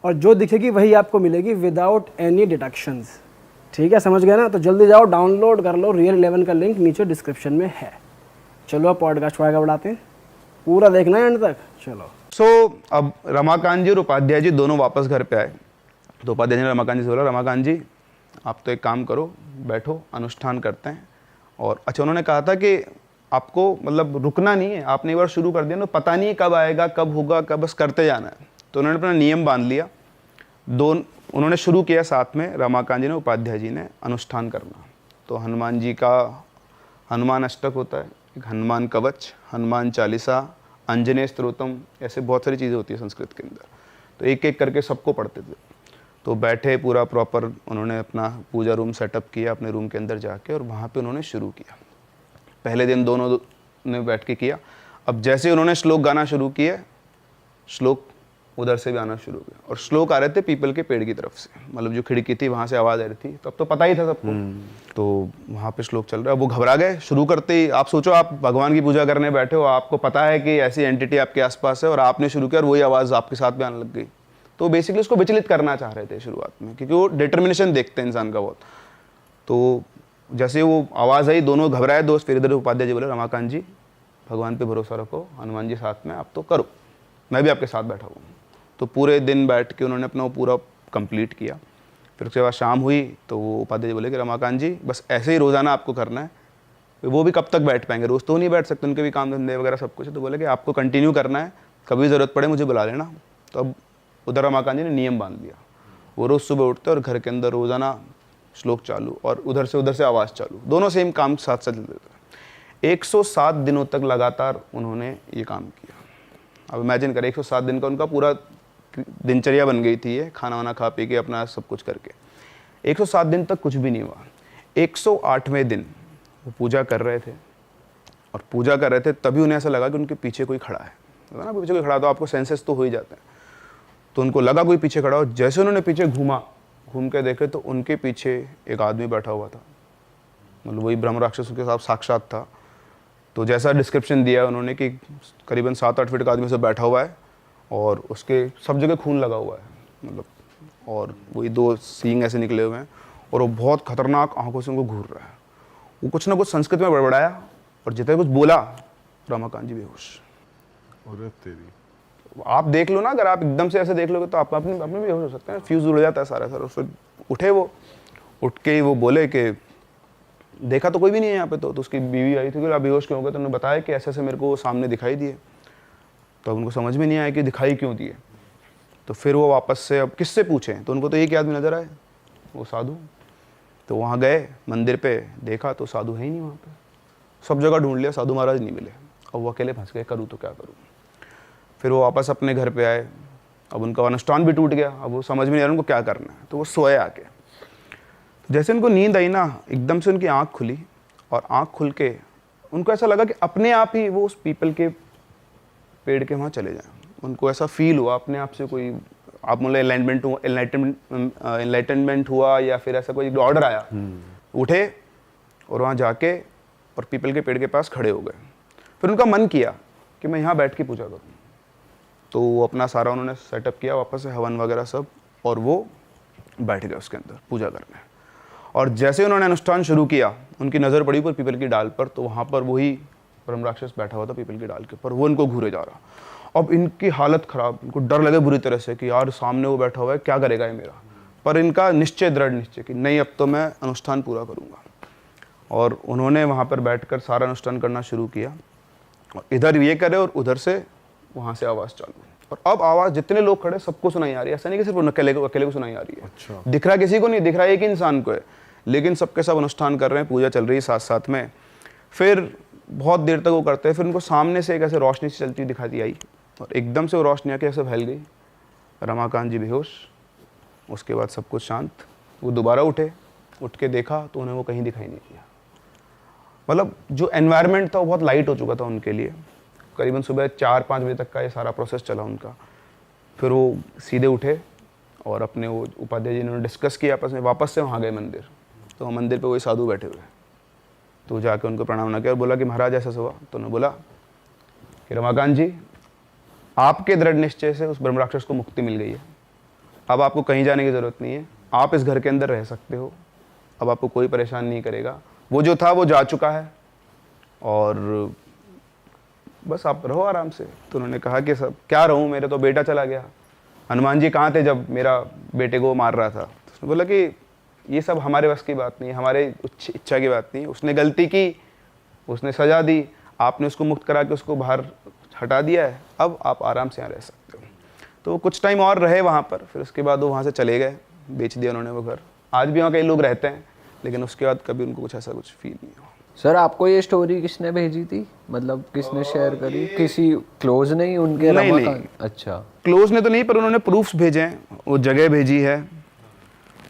और जो दिखेगी वही आपको मिलेगी विदाउट एनी डिडक्शंस। ठीक है, समझ गए ना? तो जल्दी जाओ डाउनलोड कर लो, रियल 11 का लिंक नीचे डिस्क्रिप्शन में है। चलो अब पॉडकास्ट आगे बढ़ाते हैं, पूरा देखना है एंड तक। चलो अब रमाकांत जी और उपाध्याय जी दोनों वापस घर पे आए। तो उपाध्याय जी ने रमाकांत जी से बोला, रमाकांत जी आप तो एक काम करो, बैठो अनुष्ठान करते हैं। और अच्छा, उन्होंने कहा था कि आपको मतलब रुकना नहीं है, आपने एक बार शुरू कर दिया ना, पता नहीं कब आएगा कब होगा कब, बस करते जाना है। तो उन्होंने अपना नियम बांध लिया। उन्होंने शुरू किया साथ में, रमाकांत जी ने उपाध्याय जी ने अनुष्ठान करना। तो हनुमान जी का हनुमान अष्टक होता है, एक हनुमान कवच, हनुमान चालीसा, अंजनेय स्तोत्रम, ऐसे बहुत सारी चीज़ें होती है संस्कृत के अंदर। तो एक एक करके सबको पढ़ते थे। तो बैठे पूरा प्रॉपर उन्होंने अपना पूजा रूम सेटअप किया अपने रूम के अंदर जाके, और वहाँ पे उन्होंने शुरू किया। पहले दिन दोनों ने बैठ के किया। अब जैसे उन्होंने श्लोक गाना शुरू किए, श्लोक उधर से भी आना शुरू हुआ, और श्लोक आ रहे थे पीपल के पेड़ की तरफ से, मतलब जो खिड़की थी वहाँ से आवाज़ आ रही थी। तो अब तो पता ही था सबको, तो वहाँ पे श्लोक चल रहा है। वो घबरा गए शुरू करते ही। आप सोचो, आप भगवान की पूजा करने बैठे हो, आपको पता है कि ऐसी एंटिटी आपके आसपास है, और आपने शुरू किया और वही आवाज़ आपके साथ भी आने लग गई। तो बेसिकली उसको विचलित करना चाह रहे थे शुरुआत में, क्योंकि वो डिटर्मिनेशन देखते हैं इंसान का बहुत। तो जैसे वो आवाज़ आई, दोनों घबराए दोस्त। फिर इधर उपाध्याय जी बोले, रमाकांत जी भगवान पे भरोसा रखो, हनुमान जी साथ में, आप तो करो, मैं भी आपके साथ बैठा हूँ। तो पूरे दिन बैठ के उन्होंने अपना वो पूरा कंप्लीट किया। फिर उसके बाद शाम हुई तो वो उपाध्याय जी बोले कि रमाकांत जी बस ऐसे ही रोज़ाना आपको करना है। वो भी कब तक बैठ पाएंगे, रोज़ तो नहीं बैठ सकते, उनके भी काम धंधे वगैरह सब कुछ है। तो बोले कि आपको कंटिन्यू करना है, कभी ज़रूरत पड़े मुझे बुला लेना। तो अब उधर रमाकांत जी ने नियम बांध दिया। वो रोज़ सुबह उठते और घर के अंदर रोज़ाना श्लोक चालू, और उधर से आवाज़ चालू, दोनों सेम काम साथ साथ चलते थे। 107 दिनों तक लगातार उन्होंने ये काम किया। अब इमेजिन करें, 107 दिन का उनका पूरा दिनचर्या बन गई थी ये, खाना वाना खा पी के अपना सब कुछ करके। 107 दिन तक कुछ भी नहीं हुआ। 108वें दिन वो पूजा कर रहे थे, और पूजा कर रहे थे तभी उन्हें ऐसा लगा कि उनके पीछे कोई खड़ा है ना। पीछे कोई खड़ा तो आपको सेंसेस तो हो ही जाते हैं। तो उनको लगा कोई पीछे खड़ा हो। जैसे उन्होंने पीछे घूम के देखे तो उनके पीछे एक आदमी बैठा हुआ था, मतलब वही ब्रह्म राक्षस के साथ साक्षात था। तो जैसा डिस्क्रिप्शन दिया उन्होंने कि करीबन 7-8 फीट का आदमी से बैठा हुआ है, और उसके सब जगह खून लगा हुआ है, मतलब, और वही 2 सींग ऐसे निकले हुए हैं, और वो बहुत खतरनाक आंखों से उनको घूर रहा है। वो कुछ ना कुछ संस्कृत में बड़बड़ाया, और जितना कुछ बोला रमाकांत जी बेहोश। अरे तेरी, आप देख लो ना, अगर आप एकदम से ऐसे देख लोगे तो आप अपने भी बेहोश हो सकते हैं, फ्यूज उड़ जाता है सारा। फिर उठे, वो उठ के वो बोले कि देखा तो कोई भी नहीं है यहाँ पे। तो उसकी बीवी आई थी कि आप बेहोश क्यों हो गए? तो उन्होंने बताया कि ऐसे ऐसे मेरे को सामने दिखाई दिए। तो उनको समझ में नहीं आया कि दिखाई क्यों दिए। तो फिर वो वापस से अब किससे पूछें, तो उनको तो एक ही आदमी नजर आए, वो साधु। तो वहाँ गए मंदिर पे, देखा तो साधु है ही नहीं वहाँ पे। सब जगह ढूंढ लिया, साधु महाराज नहीं मिले। अब वो अकेले फंस गए, करूँ तो क्या करूँ। फिर वो वापस अपने घर पे आए। अब उनका अनुष्ठान भी टूट गया। अब वो समझ में नहीं आ रहा उनको क्या करना है। तो वो सोए आके, जैसे उनको नींद आई ना, एकदम से उनकी आँख खुली, और आँख खुल के उनको ऐसा लगा कि अपने आप ही वो उस पीपल के पेड़ के वहाँ चले जाएं। उनको ऐसा फील हुआ अपने आप से, कोई आप बोले एनलाइटनमेंट हुआ, या फिर ऐसा कोई ऑर्डर आया। उठे और वहाँ जाके और पीपल के पेड़ के पास खड़े हो गए। फिर उनका मन किया कि मैं यहाँ बैठ के पूजा करूँ। तो वो अपना सारा उन्होंने सेटअप किया वापस से, हवन वगैरह सब, और वो बैठ गए उसके अंदर पूजा करने। और जैसे उन्होंने अनुष्ठान शुरू किया, उनकी नज़र पड़ी पर पीपल की डाल पर। तो वहाँ पर वही ब्रह्म राक्षस बैठा हुआ था पीपल की डाल के ऊपर, वो इनको घूरे जा रहा। अब इनकी हालत ख़राब, इनको डर लगे बुरी तरह से कि यार सामने वो बैठा हुआ है, क्या करेगा ये मेरा। पर इनका निश्चय, दृढ़ निश्चय कि नहीं, अब तो मैं अनुष्ठान पूरा करूँगा। और उन्होंने वहाँ पर बैठकर सारा अनुष्ठान करना शुरू किया, और इधर ये करे और उधर से वहाँ से आवाज़ चालू। और अब आवाज़ जितने लोग खड़े सबको सुनाई आ रही है। ऐसा नहीं कि सिर्फ अकेले को सुनाई आ रही है। अच्छा। दिख रहा किसी को नहीं, दिख रहा एक ही इंसान को है, लेकिन सबके सब अनुष्ठान कर रहे हैं, पूजा चल रही है साथ साथ में। फिर बहुत देर तक वो करते हैं। फिर उनको सामने से एक ऐसे रोशनी से चलती दिखाती आई, और एकदम से वो रोशनी आके ऐसे फैल गई। रमाकांत जी बेहोश, उसके बाद सब कुछ शांत। वो दोबारा उठे, उठ के देखा तो उन्हें वो कहीं दिखाई नहीं दिया। मतलब जो एनवायरनमेंट था वो बहुत लाइट हो चुका था उनके लिए। करीबन सुबह 4-5 बजे तक का ये सारा प्रोसेस चला उनका। फिर वो सीधे उठे और अपने वो उपाध्याय जी ने डिस्कस किया आपस में, वापस से वहाँ गए मंदिर। तो वहाँ मंदिर पे वही साधु बैठे हुए, तो जाके उनको प्रणाम ना किया और बोला कि महाराज ऐसा हुआ। तो उन्होंने बोला कि रमाकांत जी, आपके दृढ़ निश्चय से उस ब्रह्म राक्षस को मुक्ति मिल गई है। अब आपको कहीं जाने की ज़रूरत नहीं है, आप इस घर के अंदर रह सकते हो। अब आपको कोई परेशान नहीं करेगा, वो जो था वो जा चुका है और बस आप रहो आराम से। तो उन्होंने कहा कि सब क्या रहूँ, मेरे तो बेटा चला गया, हनुमान जी कहाँ थे जब मेरा बेटे को मार रहा था। तो उसने बोला कि ये सब हमारे बस की बात नहीं है, हमारे इच्छा की बात नहीं है। उसने गलती की, उसने सजा दी, आपने उसको मुक्त करा के उसको बाहर हटा दिया है, अब आप आराम से यहाँ रह सकते हो। तो वो कुछ टाइम और रहे वहाँ पर, फिर उसके बाद वो वहाँ से चले गए, बेच दिया उन्होंने वो घर। आज भी वहाँ कई लोग रहते हैं, लेकिन उसके बाद कभी उनको कुछ ऐसा कुछ फील नहीं हुआ। सर आपको ये स्टोरी किसने भेजी थी, मतलब किसने शेयर करी? किसी क्लोज नहीं उनके? नहीं, रमाकांत? नहीं। अच्छा, क्लोज ने तो नहीं, पर उन्होंने प्रूफ्स भेजे हैं, वो जगह भेजी है,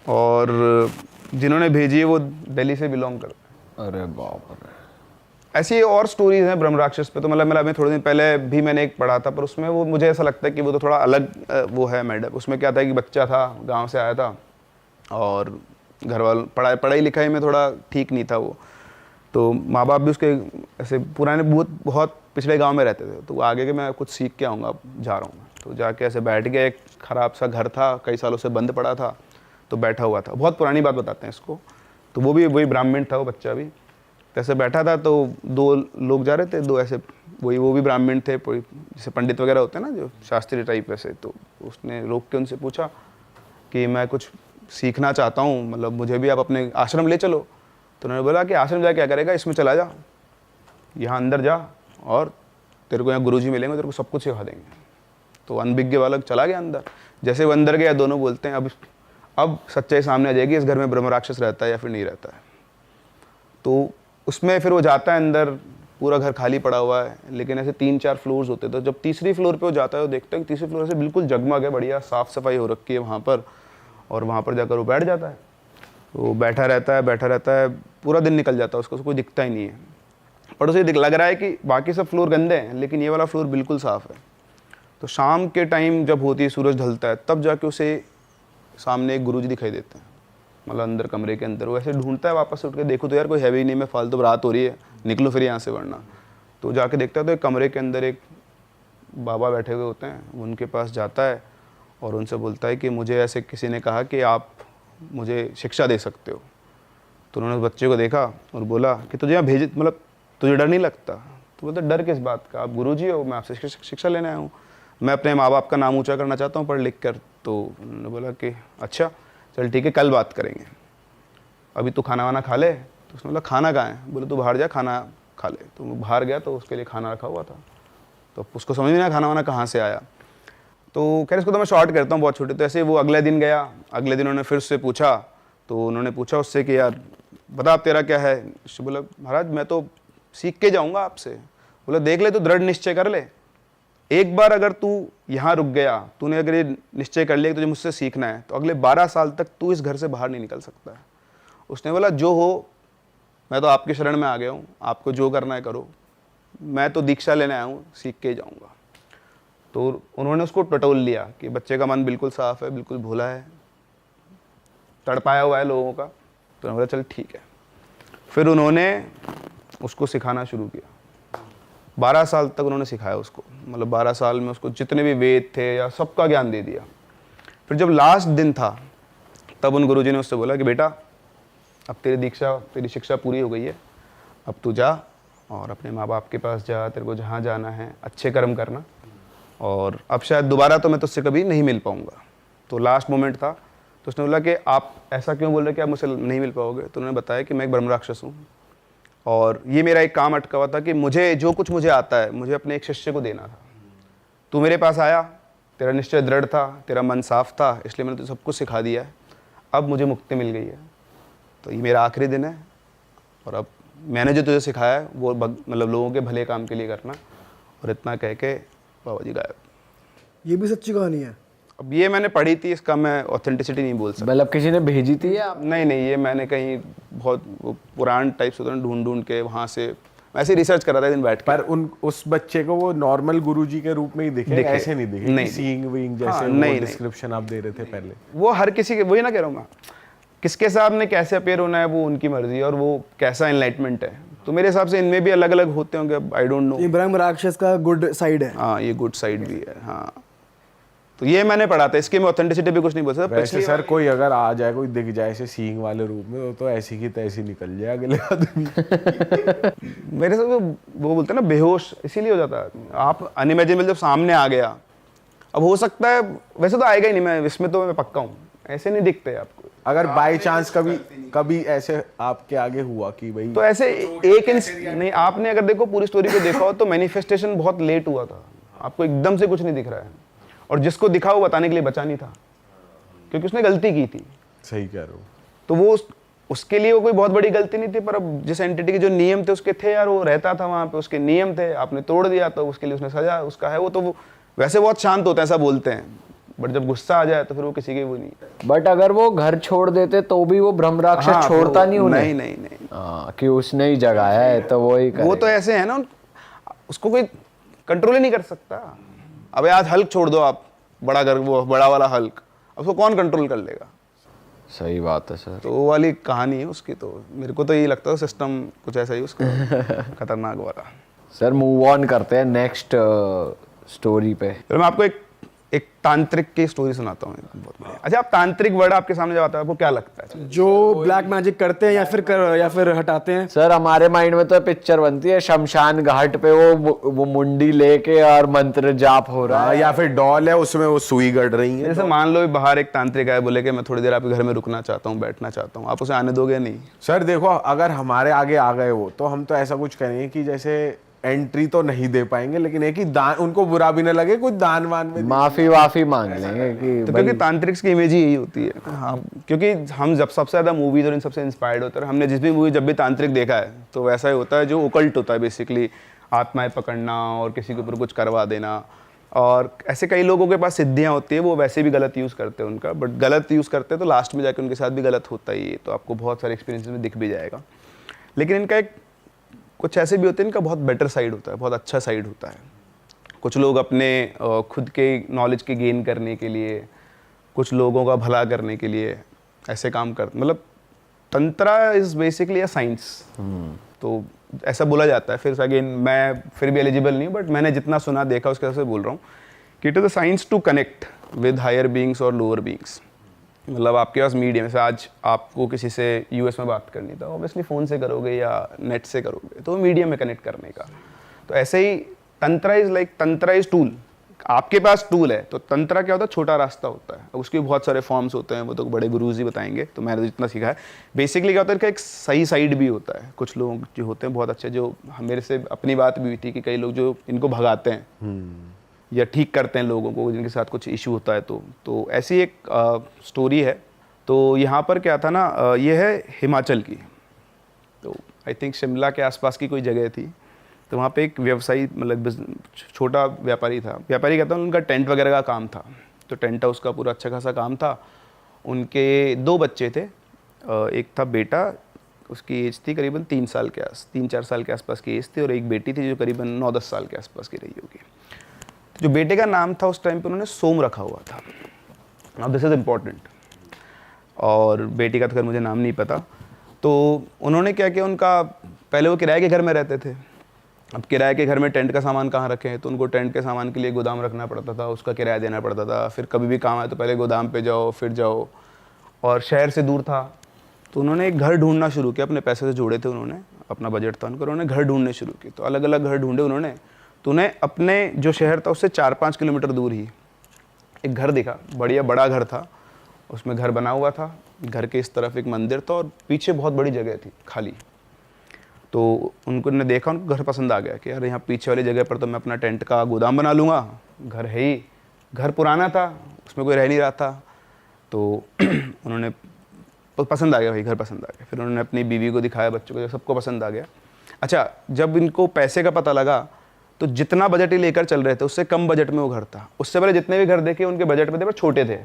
और जिन्होंने भेजी है वो दिल्ली से बिलोंग करते हैं। अरे बाप रे। ऐसी और स्टोरीज हैं ब्रह्म राक्षस पे। तो मतलब मैं थोड़े दिन पहले भी मैंने एक पढ़ा था, पर उसमें वो मुझे ऐसा लगता है कि वो तो थोड़ा अलग वो है मैडम। उसमें क्या था कि बच्चा था, गांव से आया था और घर वालों पढ़ाई लिखाई में थोड़ा ठीक नहीं था वो, तो माँ बाप भी उसके ऐसे पुराने बहुत पिछले गांव में रहते थे। तो वो आगे के मैं कुछ सीख के आऊँगा, अब जा रहा हूँ मैं। तो जाके ऐसे बैठ गया, एक ख़राब सा घर था, कई सालों से बंद पड़ा था, तो बैठा हुआ था। बहुत पुरानी बात बताते हैं इसको। तो वो भी वही ब्राह्मण था, वो बच्चा भी ऐसे बैठा था। तो 2 लोग जा रहे थे, 2 ऐसे वो भी ब्राह्मण थे, जैसे पंडित वगैरह होते हैं ना, जो शास्त्रीय टाइप वैसे। तो उसने रोक के उनसे पूछा कि मैं कुछ सीखना चाहता हूँ, मतलब मुझे भी आप अपने आश्रम ले चलो। तो उन्होंने बोला कि आश्रम जा क्या करेगा, इसमें चला जा, यहाँ अंदर जा और तेरे को यहाँ गुरुजी मिलेंगे, तेरे को सब कुछ सिखा देंगे। तो अनभिज्ञ बालक चला गया अंदर। जैसे वो अंदर गया, दोनों बोलते हैं अब सच्चाई सामने आ जाएगी, इस घर में ब्रह्म राक्षस रहता है या फिर नहीं रहता है। तो उसमें फिर वो जाता है अंदर, पूरा घर खाली पड़ा हुआ है, लेकिन ऐसे 3-4 फ्लोर्स होते। तो जब तीसरी फ्लोर पे वो जाता है, वो देखता है कि तीसरी फ्लोर से बिल्कुल जगमग है, बढ़िया साफ़ सफाई हो रखी है वहाँ पर, और वहाँ पर जाकर वो बैठ जाता है। वो बैठा रहता है, पूरा दिन निकल जाता है, उसको कोई दिखता ही नहीं है। पर उसे लग रहा है कि बाकी सब फ्लोर गंदे हैं, लेकिन ये वाला फ्लोर बिल्कुल साफ़ है। तो शाम के टाइम जब होती है, सूरज ढलता है, तब जाके उसे सामने एक गुरुजी दिखाई देते हैं, मतलब अंदर कमरे के अंदर। वो ऐसे ढूंढता है, वापस से उठ के देखो तो यार कोई है भी नहीं, मैं फालतू रात हो रही है, निकलो फिर यहाँ से वरना। तो जाके देखता है तो एक कमरे के अंदर एक बाबा बैठे हुए होते हैं। उनके पास जाता है और उनसे बोलता है कि मुझे ऐसे किसी ने कहा कि आप मुझे शिक्षा दे सकते हो। तो उन्होंने बच्चे को देखा और बोला कि तुझे यहाँ भेज, मतलब तुझे डर नहीं लगता? तो बोलता डर किस बात का, आप गुरुजी हो, मैं आपसे शिक्षा लेने आया हूँ, मैं अपने माँ बाप का नाम ऊँचा करना चाहता हूँ पढ़ लिख कर। तो उन्होंने बोला कि अच्छा चल ठीक है, कल बात करेंगे, अभी तू खाना वाना खा ले। तो उसने बोला खाना कहाँ है? बोले तू बाहर जा, खाना खा ले। तो वो बाहर गया तो उसके लिए खाना रखा हुआ था। तो उसको समझ नहीं आया खाना वाना कहाँ से आया। तो खैर इसको तो मैं शॉर्ट करता हूँ, बहुत छोटे। तो ऐसे वो अगले दिन गया, अगले दिन उन्होंने फिर उससे पूछा। तो उन्होंने पूछा उससे कि यार बता आप तेरा क्या है। उसने बोला महाराज मैं तो सीख के जाऊँगा आपसे। बोला देख ले, तू दृढ़ निश्चय कर ले, एक बार अगर तू यहाँ रुक गया, तूने अगर ये निश्चय कर लिया कि तुझे मुझसे सीखना है, तो अगले 12 साल तक तू इस घर से बाहर नहीं निकल सकता है। उसने बोला जो हो, मैं तो आपके शरण में आ गया हूँ, आपको जो करना है करो, मैं तो दीक्षा लेने आया हूँ, सीख के ही जाऊँगा। तो उन्होंने उसको टटोल लिया कि बच्चे का मन बिल्कुल साफ़ है, बिल्कुल भोला है, तड़पाया हुआ है लोगों का। तो उन्होंने बोला चल ठीक है। फिर उन्होंने उसको सिखाना शुरू किया। 12 साल तक उन्होंने सिखाया उसको, मतलब 12 साल में उसको जितने भी वेद थे या सबका ज्ञान दे दिया। फिर जब लास्ट दिन था, तब उन गुरुजी ने उससे बोला कि बेटा अब तेरी शिक्षा पूरी हो गई है, अब तू जा और अपने माँ बाप के पास जा, तेरे को जहाँ जाना है अच्छे कर्म करना, और अब शायद दोबारा तो मैं तुझसे कभी नहीं मिल पाऊँगा। तो लास्ट मोमेंट था। तो उसने बोला कि आप ऐसा क्यों बोल रहे कि आप मुझसे नहीं मिल पाओगे? तो उन्होंने बताया कि मैं एक ब्रह्म राक्षस हूँ और ये मेरा एक काम अटका हुआ था कि मुझे जो कुछ मुझे आता है, मुझे अपने एक शिष्य को देना था। तू मेरे पास आया, तेरा निश्चय दृढ़ था, तेरा मन साफ था, इसलिए मैंने तुझे सब कुछ सिखा दिया है। अब मुझे मुक्ति मिल गई है, तो ये मेरा आखिरी दिन है, और अब मैंने जो तुझे सिखाया है वो मतलब लोगों के भले काम के लिए करना। और इतना कह के बाबा जी गायब। ये भी सच्ची कहानी है? अब ये मैंने पढ़ी थी, इसका मैं ऑथेंटिसिटी नहीं बोल सकता। मतलब किसी ने भेजी थी या नहीं, ये मैंने कहीं बहुत वो पुराण टाइप से होता है, ढूंढ ढूंढ के वहाँ से ऐसे रिसर्च कर रहा था दिन बैठ के। पर उस बच्चे को वो नॉर्मल गुरुजी के रूप में ही दिखे, ऐसे नहीं दिखे नहीं, सीइंग वीइंग जैसे हाँ, वो नहीं, डिस्क्रिप्शन आप दे रहे थे पहले। वो हर किसी के, वही ना कह रहा हूँ मैं, किसके सामने कैसे अपेयर होना है वो उनकी मर्जी है और वो कैसा एनलाइटमेंट है। तो मेरे हिसाब से इनमें भी अलग अलग होते होंगे, आई डोंट नो। ये ब्रह्म राक्षस का गुड साइड है। हाँ, ये गुड साइड भी है। हाँ, तो ये मैंने पढ़ा था, इसकी मैं ऑथेंटिसिटी भी कुछ नहीं बोल सकता। वैसे सर कोई अगर आ जाए, कोई दिख जाए ऐसे सीइंग वाले रूप में, तो ऐसी की तैसी निकल जाए अगले आदमी। मेरे से वो बोलते हैं ना बेहोश, इसीलिए हो जाता है। आप अनइमेजिनेबल जब सामने आ गया, अब हो सकता है, वैसे तो आएगा ही नहीं, मैं इसमें तो मैं पक्का हूँ, ऐसे नहीं दिखते आपको। अगर बाय चांस कभी ऐसे आपके आगे हुआ कि भाई, तो ऐसे एक नहीं, आपने अगर देखो पूरी स्टोरी को देखा हो तो मैनिफेस्टेशन बहुत लेट हुआ था, आपको एकदम से कुछ नहीं दिख रहा है, और जिसको दिखा वो बताने के लिए बचा नहीं था, क्योंकि उसने गलती की थी। सही कह रहे हो। तो वो उसके लिए वो कोई बहुत बड़ी गलती नहीं थी, पर अब जिस एंटिटी के जो नियम थे उसके थे यार, वो रहता था वहाँ पे, उसके नियम थे, आपने तोड़ दिया तो उसके लिए उसने सजा उसका है। वो तो वो वैसे बहुत शांत होता है, ऐसा बोलते हैं, बट जब गुस्सा आ जाए तो फिर वो किसी के वो नहीं। बट अगर वो घर छोड़ देते तो भी वो ब्रह्म राक्षस हाँ, छोड़ता नहीं उन्हें। नहीं नहीं नहीं, हाँ, कि उसने ही जगाया है तो वो ही वो तो ऐसे है ना, उसको कोई कंट्रोल ही नहीं कर सकता। अब आज हल्क छोड़ दो आप, बड़ा घर, वो बड़ा वाला हल्क, अब उसको कौन कंट्रोल कर लेगा? सही बात है सर। तो वो वाली कहानी है उसकी। तो मेरे को तो यही लगता है सिस्टम कुछ ऐसा ही उसका खतरनाक वाला। सर मूव ऑन करते हैं नेक्स्ट स्टोरी पे। तो मैं आपको एक तांत्रिक की स्टोरी सुनाता हूँ, बहुत बढ़िया। अच्छा, आप तांत्रिक वर्ड आपके सामने जब आता है आपको क्या लगता है? जो ब्लैक मैजिक करते हैं या फिर हटाते हैं। सर हमारे माइंड में तो पिक्चर बनती है शमशान घाट पे वो मुंडी लेके और मंत्र जाप हो रहा है, या फिर डॉल है उसमें वो सुई गड़ रही है। जैसे मान लो बाहर एक तांत्रिक आए, बोले कि मैं थोड़ी देर आपके घर में रुकना चाहता हूँ, बैठना चाहता हूँ, आप उसे आने दोगे? नहीं सर देखो, अगर हमारे आगे आ गए वो, तो हम तो ऐसा कुछ करेंगे कि जैसे एंट्री तो नहीं दे पाएंगे, लेकिन एक ही दान, उनको बुरा भी ना लगे, कुछ दान वान में माफी वाफी मांग लेंगे कि तो, क्योंकि तांत्रिक की इमेज ही यही होती है। हाँ, क्योंकि हम जब सबसे ज्यादा मूवीज और इन सबसे इंस्पायर्ड होते हैं, हमने जिस भी मूवी जब भी तांत्रिक देखा है तो वैसा ही होता है, जो ओकल्ट होता है बेसिकली, आत्माएं पकड़ना और किसी के ऊपर कुछ करवा देना। और ऐसे कई लोगों के पास सिद्धियां होती है, वो वैसे भी गलत यूज़ करते हैं उनका, बट गलत यूज़ करते हैं तो लास्ट में जाकर उनके साथ भी गलत होता ही है। तो आपको बहुत सारे एक्सपीरियंस में दिख भी जाएगा। लेकिन इनका एक कुछ ऐसे भी होते हैं, इनका बहुत बेटर साइड होता है, बहुत अच्छा साइड होता है। कुछ लोग अपने खुद के नॉलेज के गेन करने के लिए, कुछ लोगों का भला करने के लिए ऐसे काम करते, मतलब tantra is basically a science. तो ऐसा बोला जाता है। फिर अगेन मैं फिर भी एलिजिबल नहीं हूँ, बट मैंने जितना सुना देखा उसके हिसाब से बोल रहा हूँ कि it is a science to connect with higher beings और लोअर बींग्स। मतलब आपके पास मीडियम से, आज आपको किसी से यूएस में बात करनी था, ऑब्वियसली फ़ोन से करोगे या नेट से करोगे, तो मीडियम में कनेक्ट करने का। तो ऐसे ही तंत्रा इज टूल। आपके पास टूल है, तो तंत्रा क्या होता है? छोटा रास्ता होता है। अब उसके बहुत सारे फॉर्म्स होते हैं, वो तो बड़े गुरुजी बताएंगे, तो मैंने जितना सीखा है बेसिकली क्या होता है कि एक सही साइड भी होता है। कुछ लोग जो होते हैं बहुत अच्छे, जो मेरे से अपनी बात भी हुई थी कि कई लोग जो इनको भगाते हैं या ठीक करते हैं लोगों को जिनके साथ कुछ इशू होता है। तो ऐसी एक स्टोरी है। तो यहाँ पर क्या था ना, ये है हिमाचल की, तो आई थिंक शिमला के आसपास की कोई जगह थी। तो वहाँ पे एक व्यवसायी, मतलब छोटा व्यापारी था। व्यापारी कहता हूँ, उनका टेंट वगैरह का काम था। तो टेंट हाउस का पूरा अच्छा खासा काम था। उनके 2 बच्चे थे। एक था बेटा, उसकी एज थी करीबन 3-4 साल के आसपास की एज थी, और एक बेटी थी जो करीबन 9-10 साल के आसपास की रही होगी। जो बेटे का नाम था उस टाइम पे उन्होंने सोम रखा हुआ था। अब दिस इज़ इम्पॉर्टेंट। और बेटी का तो खैर मुझे नाम नहीं पता। तो उन्होंने क्या किया, उनका पहले वो किराए के घर में रहते थे। अब किराए के घर में टेंट का सामान कहाँ रखें, तो उनको टेंट के सामान के लिए गोदाम रखना पड़ता था, उसका किराया देना पड़ता था। फिर कभी भी काम आए तो पहले गोदाम पे जाओ, फिर जाओ, और शहर से दूर था। तो उन्होंने एक घर ढूंढना शुरू किया। अपने पैसे से जोड़े थे उन्होंने, अपना बजट था उनका, उन्होंने घर ढूंढने शुरू किए। तो अलग अलग घर ढूंढे उन्होंने। तो उन्हें अपने जो शहर था उससे 4-5 किलोमीटर दूर ही एक घर दिखा। बढ़िया बड़ा घर था, उसमें घर बना हुआ था। घर के इस तरफ एक मंदिर था और पीछे बहुत बड़ी जगह थी खाली। तो उनको ने देखा, उनको घर पसंद आ गया कि यार यहाँ पीछे वाली जगह पर तो मैं अपना टेंट का गोदाम बना लूँगा। घर है ही, घर पुराना था, उसमें कोई रह नहीं रहा था। तो उन्होंने पसंद आ गया, भाई घर पसंद आ गया। फिर उन्होंने अपनी बीवी को दिखाया, बच्चों को, सबको पसंद आ गया। अच्छा, जब इनको पैसे का पता लगा तो जितना बजट ही लेकर चल रहे थे उससे कम बजट में वो घर था। उससे पहले जितने भी घर देखे उनके बजट में थे पर छोटे थे,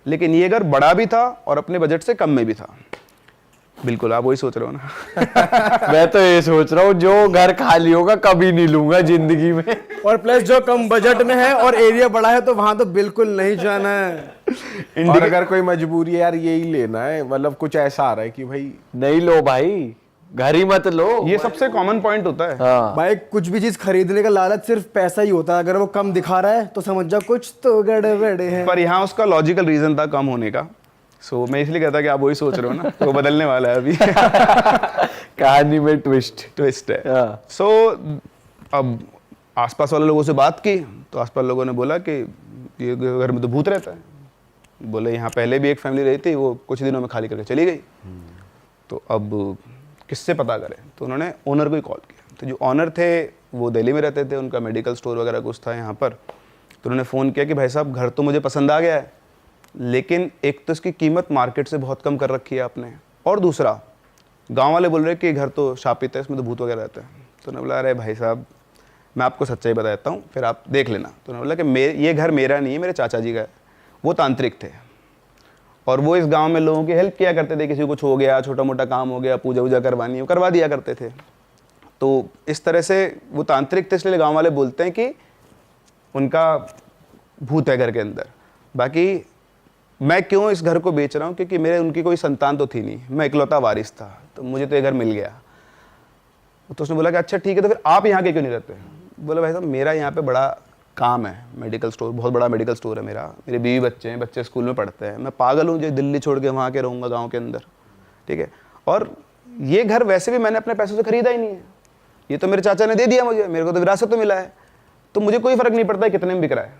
लेकिन ये घर बड़ा भी था और अपने बजट से कम में भी था। बिल्कुल, आप वही सोच रहे हो ना। मैं तो ये सोच रहा हूँ जो घर खाली होगा कभी नहीं लूंगा जिंदगी में। और प्लस जो कम बजट में है और एरिया बड़ा है तो वहां तो बिल्कुल नहीं जाना है। और अगर कोई मजबूरी है यार यही लेना है, मतलब कुछ ऐसा आ रहा है कि भाई नहीं लो भाई, घर ही मत लो। ये सबसे कॉमन पॉइंट होता है। हाँ, भाई कुछ भी चीज खरीदने का लालच सिर्फ पैसा ही होता है, अगर वो कम दिखा रहा है तो समझ जाओ कुछ तो गड़बड़ है। पर यहाँ उसका लॉजिकल रीजन था कम होने का। सो मैं इसलिए कहता कि आप वही सोच रहे हो ना, तो वो बदलने वाला है अभी। कहानी में ट्विस्ट है। हाँ। सो अब आसपास वाले लोगों से बात की तो आसपास लोगों ने बोला कि ये घर में तो भूत रहता है। बोले यहाँ पहले भी एक फैमिली रही थी, वो कुछ दिनों में खाली करके चली गई। तो अब किससे पता करें, तो उन्होंने ओनर को ही कॉल किया। तो जो ओनर थे वो दिल्ली में रहते थे, उनका मेडिकल स्टोर वगैरह कुछ था यहाँ पर। तो उन्होंने फ़ोन किया कि भाई साहब घर तो मुझे पसंद आ गया है, लेकिन एक तो इसकी कीमत मार्केट से बहुत कम कर रखी है आपने, और दूसरा गांव वाले बोल रहे कि घर तो शापित है, इसमें तो भूत वगैरह रहते हैं। तो उन्होंने बोला अरे भाई साहब मैं आपको सच्चाई बता देता हूँ, फिर आप देख लेना। तो उन्होंने बोला कि ये घर मेरा नहीं है, मेरे चाचा जी का है। वो तांत्रिक थे और वो इस गांव में लोगों की हेल्प किया करते थे, किसी को कुछ हो गया, छोटा मोटा काम हो गया, पूजा वूजा करवानी है, करवा दिया करते थे। तो इस तरह से वो तांत्रिक थे, इसलिए गांव वाले बोलते हैं कि उनका भूत है घर के अंदर। बाकी मैं क्यों इस घर को बेच रहा हूँ, क्योंकि मेरे उनकी कोई संतान तो थी नहीं, मैं इकलौता वारिस था, तो मुझे तो ये घर मिल गया। तो उसने बोला कि अच्छा ठीक है, तो फिर आप यहाँ के क्यों नहीं रहते? बोला भाई साहब मेरा यहाँ पे बड़ा काम है, मेडिकल स्टोर, बहुत बड़ा मेडिकल स्टोर है मेरा, मेरे बीवी बच्चे हैं, बच्चे स्कूल में पढ़ते हैं, मैं पागल हूँ जो दिल्ली छोड़ के वहाँ के रहूँगा गाँव के अंदर, ठीक है। और ये घर वैसे भी मैंने अपने पैसों से खरीदा ही नहीं है, ये तो मेरे चाचा ने दे दिया मुझे, मेरे को तो विरासत तो मिला है, तो मुझे कोई फ़र्क नहीं पड़ता है कितने में बिक रहा है,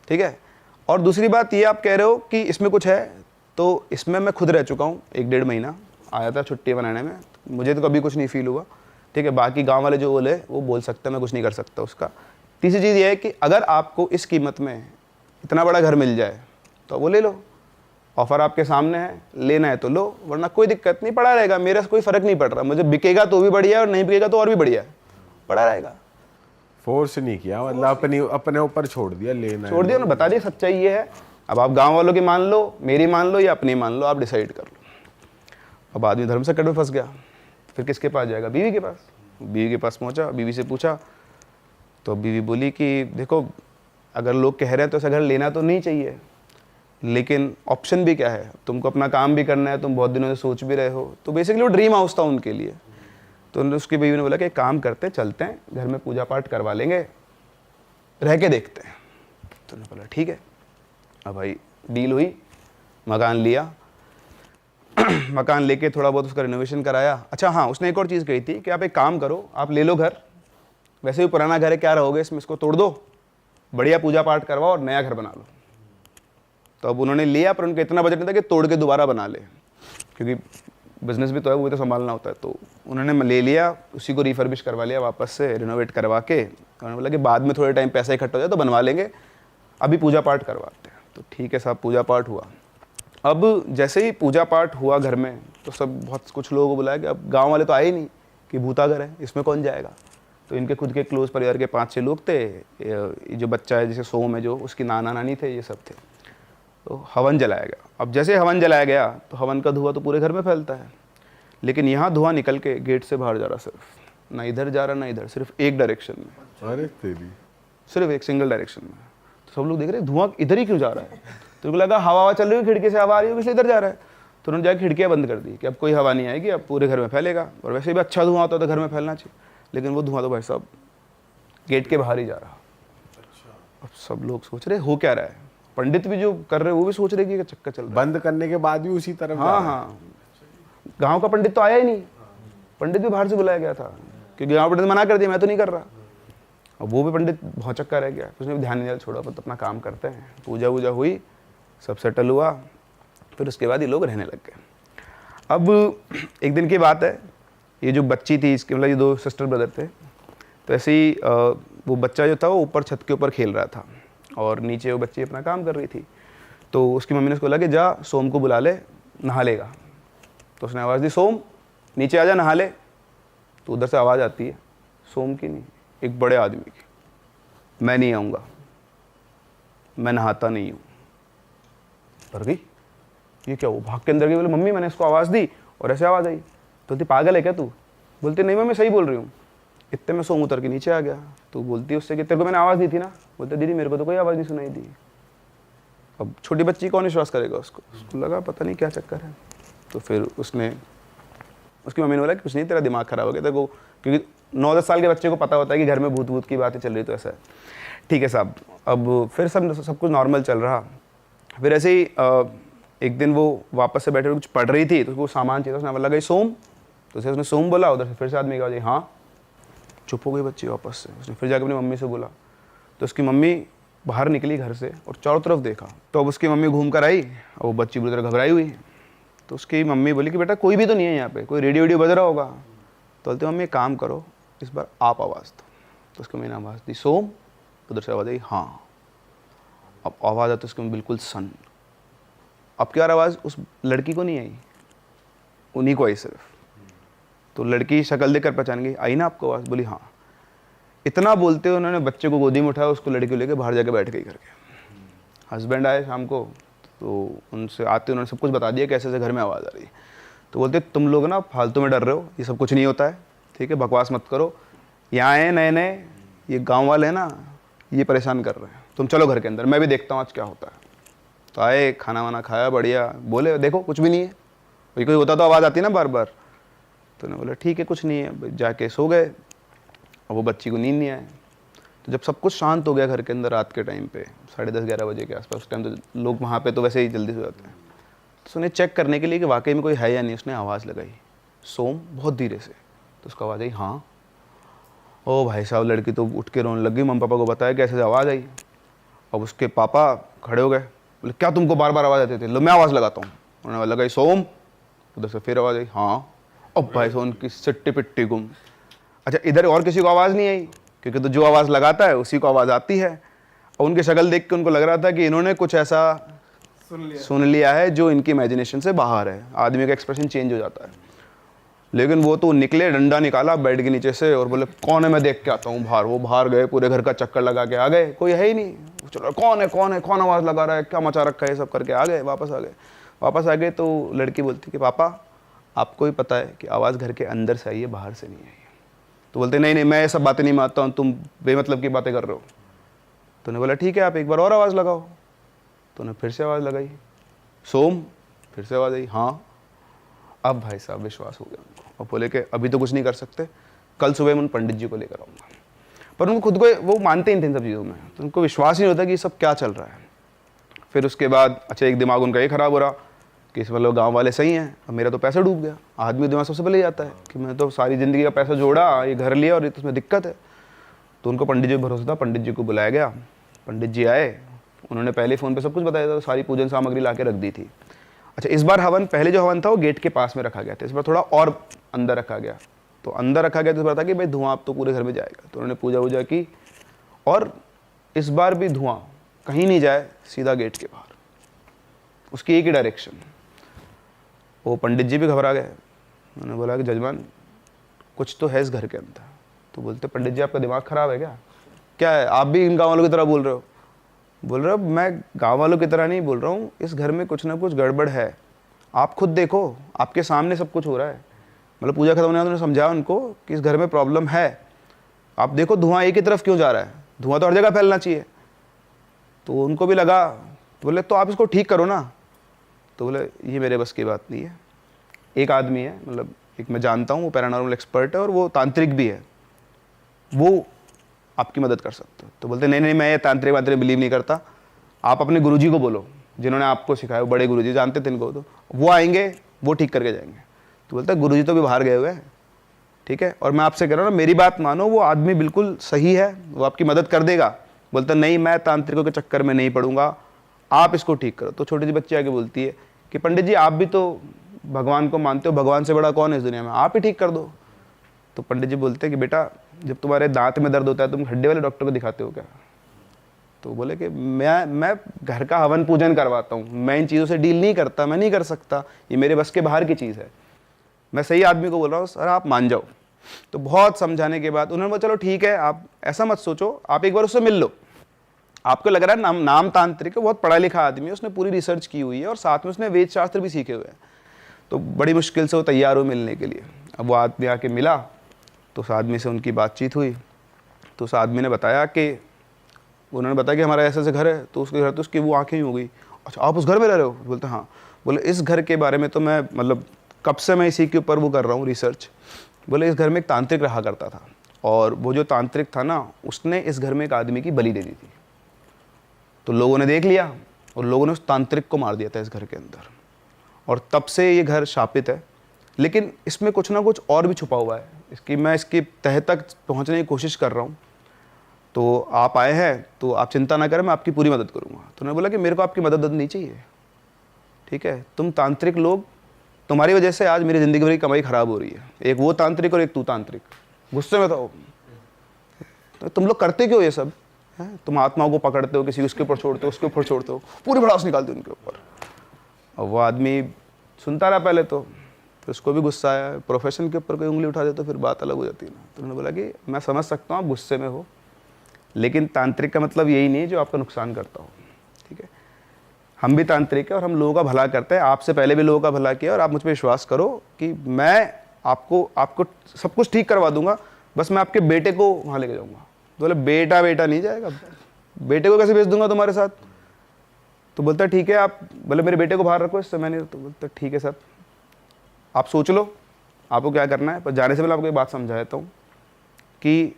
ठीक है। और दूसरी बात ये आप कह रहे हो कि इसमें कुछ है, तो इसमें मैं खुद रह चुका हूँ 1-1.5 महीना, आया था छुट्टी बनाने में, मुझे तो कभी कुछ नहीं फील हुआ, ठीक है। बाकी गांव वाले जो बोले वो बोल सकते हैं, मैं कुछ नहीं कर सकता उसका। तीसरी चीज़ ये है कि अगर आपको इस कीमत में इतना बड़ा घर मिल जाए तो वो ले लो, ऑफ़र आपके सामने है, लेना है तो लो, वरना कोई दिक्कत नहीं, पड़ा रहेगा, मेरा कोई फ़र्क नहीं पड़ रहा, मुझे बिकेगा तो भी बढ़िया है और नहीं बिकेगा तो और भी बढ़िया है, पड़ा रहेगा। फोर्स नहीं किया, मतलब अपने ऊपर छोड़ दिया, लेना छोड़ दिया ना, बता दिया सच्चाई ये है। अब आप गांव वालों की मान लो, मेरी मान लो या अपनी मान लो, आप डिसाइड कर लो। अब आदमी धर्म संकट में फंस गया, फिर किसके पास जाएगा? बीवी के पास। बीवी के पास पहुंचा, बीवी से पूछा तो बीवी बोली कि देखो अगर लोग कह रहे हैं तो ऐसा घर लेना तो नहीं चाहिए, लेकिन ऑप्शन भी क्या है, तुमको अपना काम भी करना है, तुम बहुत दिनों से सोच भी रहे हो। तो बेसिकली वो ड्रीम हाउस था उनके लिए। तो उसकी बीवी ने बोला कि एक काम करते हैं, चलते हैं घर में पूजा पाठ करवा लेंगे, रह के देखते हैं। तो उन्होंने बोला ठीक है। अब भाई डील हुई, मकान लिया, मकान लेके थोड़ा बहुत उसका रिनोवेशन कराया। अच्छा हाँ, उसने एक और चीज़ कही थी कि आप एक काम करो, आप ले लो घर, वैसे भी पुराना घर है, क्या रहोगे इसमें, इसको तोड़ दो, बढ़िया पूजा पाठ करवाओ और नया घर बना लो। तो अब उन्होंने लिया, पर उनका इतना बजट नहीं था कि तोड़ के दोबारा बना ले, क्योंकि बिजनेस भी तो है, वो भी तो संभालना होता है। तो उन्होंने ले लिया, उसी को रिफर्बिश करवा लिया वापस से, रिनोवेट करवा के। उन्होंने बोला कि बाद में थोड़े टाइम पैसा इकट्ठा हो जाए तो बनवा लेंगे, अभी पूजा पाठ करवाते हैं। तो ठीक है साहब, पूजा पाठ हुआ। अब जैसे ही पूजा पाठ हुआ घर में, तो सब बहुत कुछ लोगों को बुलाया कि अब गांव वाले तो आए ही नहीं कि भूताघर है, इसमें कौन जाएगा। तो इनके खुद के क्लोज परिवार के 5-6 लोग थे, ये जो बच्चा है जैसे सोम है जो, उसकी नाना नानी थे, ये सब थे। तो हवन जलाया गया। अब जैसे हवन जलाया गया तो हवन का धुआं तो पूरे घर में फैलता है, लेकिन यहाँ धुआं निकल के गेट से बाहर जा रहा, सिर्फ ना इधर जा रहा ना इधर, सिर्फ एक डायरेक्शन में। अरे तेरी, सिर्फ एक सिंगल डायरेक्शन में। तो सब लोग देख रहे हैं धुआं इधर ही क्यों जा रहा है। तो उनको लगा हवा चल रही है, खिड़की से हवा आ रही है, इसलिए इधर जा रहा है। तो उन्होंने जाकर खिड़कियाँ बंद कर दी कि अब कोई हवा नहीं आएगी, अब पूरे घर में फैलेगा। और वैसे भी अच्छा धुआं होता तो घर में फैलना चाहिए, लेकिन वो धुआं तो भाई साहब गेट के बाहर ही जा रहा। अब सब लोग सोच रहे हो क्या रहा है, पंडित भी जो कर रहे हैं वो भी सोच रहे कि चक्कर चल रहा है। बंद करने के बाद भी उसी तरफ हाँ हाँ, गांव का पंडित तो आया ही नहीं, पंडित भी बाहर से बुलाया गया था, क्योंकि गांव पंडित मना कर दिया, मैं तो नहीं कर रहा। अब वो भी पंडित बहुत चक्का रह गया, उसने भी ध्यान नहीं दिया, छोड़ा तो अपना काम करते हैं। पूजा वूजा हुई, सब सेटल हुआ, फिर उसके बाद ये लोग रहने लग गए। अब एक दिन की बात है, ये जो बच्ची थी इसके, मतलब ये 2 सिस्टर ब्रदर थे, तो ऐसे ही वो बच्चा जो था वो ऊपर छत के ऊपर खेल रहा था और नीचे वो बच्ची अपना काम कर रही थी। तो उसकी मम्मी ने उसको बोला कि जा सोम को बुला ले, नहा लेगा। तो उसने आवाज़ दी, सोम नीचे आ जा नहा ले। तो उधर से आवाज़ आती है, सोम की नहीं, एक बड़े आदमी की, मैं नहीं आऊँगा, मैं नहाता नहीं हूँ। डर गई, ये क्या हुआ, भाग के अंदर गई, बोले मम्मी मैंने इसको आवाज़ दी और ऐसे आवाज़ आई। तो बोलती पागल है क्या तू? बोलती नहीं मैं सही बोल रही हूँ। इतने में सोम उतर के नीचे आ गया। तो बोलती उससे कि तेरे को मैंने आवाज़ दी थी ना? बोलते दीदी मेरे को तो कोई आवाज़ नहीं सुनाई दी। अब छोटी बच्ची कौन विश्वास करेगा उसको लगा पता नहीं क्या चक्कर है। तो फिर उसकी मम्मी ने बोला कि कुछ नहीं तेरा दिमाग खराब हो गया तेरे को, क्योंकि 9-10 साल के बच्चे को पता होता है कि घर में भूत भूत की बातें चल रही, तो ऐसा है। ठीक है साहब। अब फिर सब कुछ नॉर्मल चल रहा। फिर ऐसे ही एक दिन वो वापस से बैठे हुए कुछ पढ़ रही थी, तो उसको सामान चाहिए था, उसने लगा सोम, तो उसने सोम बोला। उधर से फिर से आदमी कहा हाँ। चुप हो गई बच्ची वापस से। उसने फिर जाकर अपनी मम्मी से बोला। तो उसकी मम्मी बाहर निकली घर से और चारों तरफ देखा। तो अब उसकी मम्मी घूम कर आई और वो बच्ची बुरी तरह घबराई हुई। तो उसकी मम्मी बोली कि बेटा कोई भी तो नहीं है यहाँ पे, कोई रेडियो वेडियो बज रहा होगा। तो बोलते मम्मी एक काम करो इस बार आप आवाज़ दो। तो उसकी मम्मी ने आवाज़ दी सोम। उधर से आवाज़ आई हाँ। अब आवाज़ आती उसकी बिल्कुल सन। अब क्या आवाज़ उस लड़की को नहीं आई, उन्हीं को आई सिर्फ। तो लड़की शक्ल देखकर पहचान गई, आई ना आपको आवाज़? बोली हाँ। इतना बोलते हुए उन्होंने बच्चे को गोदी में उठाया, उसको लड़की को लेकर बाहर जाके बैठ गई करके। हस्बैंड आए शाम को, तो उनसे आते उन्होंने सब कुछ बता दिया कि ऐसे ऐसे घर में आवाज़ आ रही है। तो बोलते तुम लोग ना फालतू में डर रहे हो, ये सब कुछ नहीं होता है, ठीक है, बकवास मत करो। यहाँ आए नए नए, ये गाँव वाले हैं ना, ये परेशान कर रहे हैं, तुम चलो घर के अंदर, मैं भी देखता हूँ आज क्या होता है। तो आए, खाना वाना खाया, बढ़िया। बोले देखो कुछ भी नहीं है, भाई कोई होता तो आवाज़ आती ना बार बार। तो उन्होंने बोला ठीक है कुछ नहीं है, जाके सो गए। और वो बच्ची को नींद नहीं आए। तो जब सब कुछ शांत हो गया घर के अंदर रात के टाइम पे 10:30-11 बजे के आसपास, उस टाइम तो लोग वहाँ पे तो वैसे ही जल्दी सो जाते हैं। तो उन्हें चेक करने के लिए कि वाकई में कोई है या नहीं, उसने आवाज़ लगाई सोम बहुत धीरे से। तो उसका आवाज़ आई हाँ। ओ भाई साहब, लड़की तो उठ के रोने लग गई। मम्मी पापा को बताया कि ऐसे आवाज़ आई। अब उसके पापा खड़े हो गए, बोले क्या तुमको बार बार आवाज़ आती थी? लो मैं आवाज़ लगाता हूँ। उन्होंने लगाई सोम। उधर से फिर आवाज़ आई हाँ। अब भाई साहब उनकी सिट्टी पिट्टी गुम। अच्छा इधर और किसी को आवाज़ नहीं आई, क्योंकि तो जो आवाज़ लगाता है उसी को आवाज़ आती है। और उनकी शक्ल देख के उनको लग रहा था कि इन्होंने कुछ ऐसा सुन लिया है जो इनकी इमेजिनेशन से बाहर है। आदमी का एक्सप्रेशन चेंज हो जाता है। लेकिन वो तो निकले, डंडा निकाला बेड के नीचे से और बोले कौन है, मैं देख के आता हूँ बाहर। वो बाहर गए, पूरे घर का चक्कर लगा के आ गए, कोई है ही नहीं। चलो कौन है कौन आवाज़ लगा रहा है, क्या मचा रखा है, सब करके आ गए। वापस आ गए तो लड़की बोलती कि पापा आपको ही पता है कि आवाज़ घर के अंदर से आई है, बाहर से नहीं आई है। तो बोलते नहीं मैं ये सब बातें नहीं मानता हूँ, तुम बेमतलब की बातें कर रहे हो। तो उन्होंने बोला ठीक है आप एक बार और आवाज़ लगाओ। तो उन्होंने फिर से आवाज़ लगाई सोम। फिर से आवाज़ आई हाँ। अब भाई साहब विश्वास हो गया उनको और बोले कि अभी तो कुछ नहीं कर सकते, कल सुबह मैं उन पंडित जी को लेकर आऊँगा। पर उनको खुद को वो मानते ही नहीं थे इन सब चीज़ों में, तो उनको विश्वास ही नहीं होता कि ये सब क्या चल रहा है। फिर उसके बाद अच्छा एक दिमाग उनका ये ख़राब हो रहा कि इस मतलब गाँव वाले सही हैं और मेरा तो पैसा डूब गया। आदमी दिमाग सबसे पहले आता है कि मैं तो सारी ज़िंदगी का पैसा जोड़ा, ये घर लिया और इसमें दिक्कत है। तो उनको पंडित जी पर भरोसा था, पंडित जी को बुलाया गया। पंडित जी आए, उन्होंने पहले फ़ोन पे सब कुछ बताया था, सारी पूजन सामग्री ला के रख दी थी। अच्छा इस बार हवन, पहले जो हवन था वो गेट के पास में रखा गया था, इस बार थोड़ा और अंदर रखा गया। तो अंदर रखा गया तो इस बार था कि भाई धुआं अब तो पूरे घर में जाएगा। तो उन्होंने पूजा वूजा की और इस बार भी धुआं कहीं नहीं जाए, सीधा गेट के बाहर, उसकी एक ही डायरेक्शन। वो पंडित जी भी घबरा गए। उन्होंने बोला कि जजमान कुछ तो है इस घर के अंदर। तो बोलते पंडित जी आपका दिमाग ख़राब है क्या है, आप भी इन गाँव वालों की तरह बोल रहे हो? बोल रहे हो मैं गाँव वालों की तरह नहीं बोल रहा हूँ, इस घर में कुछ ना कुछ गड़बड़ है। आप खुद देखो, आपके सामने सब कुछ हो रहा है। मतलब पूजा खत्म होने उन्होंने समझाया उनको कि इस घर में प्रॉब्लम है। आप देखो धुआं एक ही तरफ क्यों जा रहा है, धुआं तो हर जगह फैलना चाहिए। तो उनको भी लगा, तो बोले तो आप इसको ठीक करो ना। तो बोले ये मेरे बस की बात नहीं है। एक आदमी है, मतलब एक मैं जानता हूँ, वो पैरानॉर्मल एक्सपर्ट है और वो तांत्रिक भी है, वो आपकी मदद कर सकते हो। तो बोलते नहीं मैं ये तांत्रिक वांत्रिक बिलीव नहीं करता, आप अपने गुरुजी को बोलो जिन्होंने आपको सिखाया, बड़े गुरुजी जानते थे इनको, तो वो आएंगे, वो ठीक करके जाएंगे। तो बोलता है गुरुजी तो भी बाहर गए हुए हैं, ठीक है, और मैं आपसे कह रहा हूँ ना मेरी बात मानो, वो आदमी बिल्कुल सही है, वो आपकी मदद कर देगा। बोलता नहीं मैं तांत्रिकों के चक्कर में नहीं पड़ूंगा, आप इसको ठीक करो। तो छोटी सी बच्ची आके बोलती है कि पंडित जी आप भी तो भगवान को मानते हो, भगवान से बड़ा कौन है इस दुनिया में, आप ही ठीक कर दो। तो पंडित जी बोलते हैं कि बेटा जब तुम्हारे दांत में दर्द होता है तुम हड्डी वाले डॉक्टर को दिखाते हो क्या? तो बोले कि मैं घर का हवन पूजन करवाता हूँ, मैं इन चीज़ों से डील नहीं करता, मैं नहीं कर सकता, ये मेरे बस के बाहर की चीज़ है। मैं सही आदमी को बोल रहा हूँ सर आप मान जाओ। तो बहुत समझाने के बाद उन्होंने बोला चलो ठीक है, आप ऐसा मत सोचो, आप एक बार उससे मिल लो। आपको लग रहा है नाम तांत्रिक है, बहुत पढ़ा लिखा आदमी है, उसने पूरी रिसर्च की हुई है और साथ में उसने वेद शास्त्र भी सीखे हुए हैं। तो बड़ी मुश्किल से वो तैयार हो मिलने के लिए। अब वो आदमी आके मिला तो उस आदमी से उनकी बातचीत हुई। तो उस आदमी ने बताया कि उन्होंने बताया कि हमारा ऐसे ऐसे घर है। तो उसके घर तो उसकी वो आंखें ही हो गई, अच्छा आप उस घर में रह रहे हो? बोलते हाँ। बोले इस घर के बारे में तो मैं मतलब कब से मैं इसी के ऊपर वो कर रहा हूँ रिसर्च। बोले इस घर में एक तांत्रिक रहा करता था और वो जो तांत्रिक था ना उसने इस घर में एक आदमी की बलि दे दी थी। तो लोगों ने देख लिया और लोगों ने उस तांत्रिक को मार दिया था इस घर के अंदर, और तब से ये घर शापित है। लेकिन इसमें कुछ ना कुछ और भी छुपा हुआ है, मैं इसकी तह तक पहुंचने की कोशिश कर रहा हूँ। तो आप आए हैं तो आप चिंता ना करें, मैं आपकी पूरी मदद करूँगा। तो उन्होंने बोला कि मेरे को आपकी मदद नहीं चाहिए, ठीक है, तुम तांत्रिक लोग, तुम्हारी वजह से आज मेरी ज़िंदगी भर की कमाई ख़राब हो रही है। एक वो तांत्रिक और एक तू तांत्रिक। गुस्से में था, तो तुम लोग करते क्यों ये सब है? तुम आत्माओं को पकड़ते हो, किसी उसके ऊपर छोड़ते हो, उसके ऊपर छोड़ते हो, पूरी भड़ास निकालते हो उनके ऊपर। और वो आदमी सुनता रहा पहले तो, फिर उसको भी गुस्सा आया। प्रोफेशन के ऊपर कोई उंगली उठा दे तो फिर बात अलग हो जाती है ना। तो उन्होंने बोला कि मैं समझ सकता हूँ आप गुस्से में हो, लेकिन तांत्रिक का मतलब यही नहीं है जो आपका नुकसान करता हो, ठीक है। हम भी तांत्रिक है और हम लोगों का भला करते हैं, आपसे पहले भी लोगों का भला किया, और आप मुझ पर विश्वास करो कि मैं आपको सब कुछ ठीक करवा दूंगा, बस मैं आपके बेटे को वहाँ लेके जाऊँगा। बोले बेटा नहीं जाएगा, बेटे को कैसे भेज दूंगा तुम्हारे साथ? तो बोलता ठीक है, आप बोले मेरे बेटे को बाहर रखो इस समय नहीं। तो बोलता ठीक है सर, आप सोच लो आपको क्या करना है, पर जाने से पहले आपको एक बात समझा देता हूँ कि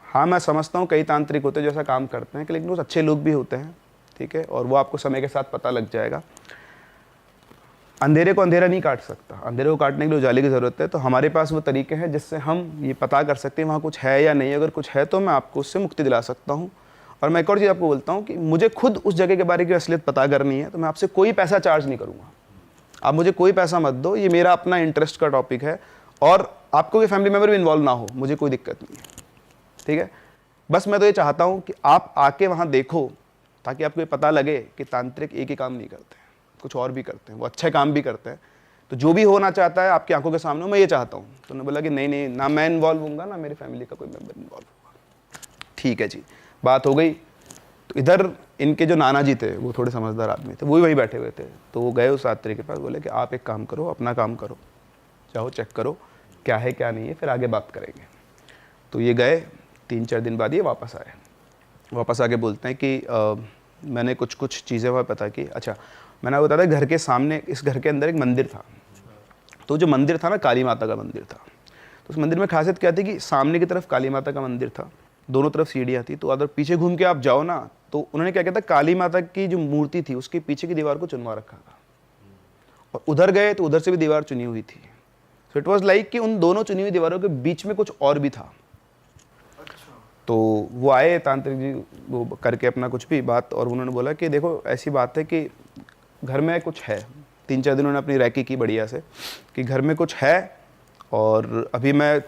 हाँ मैं समझता हूँ कई तांत्रिक होते हैं जो ऐसा काम करते हैं, लेकिन कुछ अच्छे लोग भी होते हैं, ठीक है, और वो आपको समय के साथ पता लग जाएगा। अंधेरे को अंधेरा नहीं काट सकता, अंधेरे को काटने के लिए उजाले की ज़रूरत है। तो हमारे पास वो तरीके हैं जिससे हम ये पता कर सकते हैं वहाँ कुछ है या नहीं। अगर कुछ है तो मैं आपको उससे मुक्ति दिला सकता हूँ। और मैं एक और चीज़ आपको बोलता हूँ कि मुझे खुद उस जगह के बारे की असलियत पता करनी है, तो मैं आपसे कोई पैसा चार्ज नहीं करूँगा। आप मुझे कोई पैसा मत दो, ये मेरा अपना इंटरेस्ट का टॉपिक है, और आपको कोई फैमिली मेम्बर भी इन्वॉल्व ना हो, मुझे कोई दिक्कत नहीं है, ठीक है। बस मैं तो ये चाहता हूँ कि आप आके वहाँ देखो, ताकि आपको ये पता लगे कि तांत्रिक एक ही काम नहीं करते हैं, कुछ और भी करते हैं, वो अच्छे काम भी करते हैं। तो जो भी होना चाहता है आपकी आंखों के सामने, मैं ये चाहता हूँ। तो उन्होंने बोला कि नहीं, ना मैं इन्वॉल्व हूँगा, ना मेरी फैमिली का कोई मेम्बर इन्वॉल्व होगा। ठीक है जी, बात हो गई। तो इधर इनके जो नाना जी थे वो थोड़े समझदार आदमी थे, वो भी वहीं बैठे हुए थे। तो वो गए उस यात्री के पास, बोले कि आप एक काम करो, अपना काम करो, चाहो चेक करो क्या है क्या नहीं है, फिर आगे बात करेंगे। तो ये गए, 3-4 दिन बाद ये वापस आए। वापस आके बोलते हैं कि मैंने कुछ चीज़ें वहाँ पता की। अच्छा, मैंने आपको बताया घर के सामने, इस घर के अंदर एक मंदिर था। तो जो मंदिर था ना, काली माता का मंदिर था। तो उस मंदिर में खासियत क्या थी कि सामने की तरफ काली माता का मंदिर था, दोनों तरफ सीढ़ियाँ थी। तो अगर पीछे घूम के आप जाओ ना, तो उन्होंने क्या किया था, काली माता की जो मूर्ति थी उसके पीछे की दीवार को चुनवा रखा था, और उधर गए तो उधर से भी दीवार चुनी हुई थी। सो इट वॉज लाइक कि उन दोनों चुनी हुई दीवारों के बीच में कुछ और भी था। तो वो आए तांत्रिक जी, वो करके अपना कुछ भी बात, और उन्होंने बोला कि देखो ऐसी बात है कि घर में कुछ है। 3-4 दिन उन्होंने अपनी रैकी की बढ़िया से कि घर में कुछ है, और अभी मैं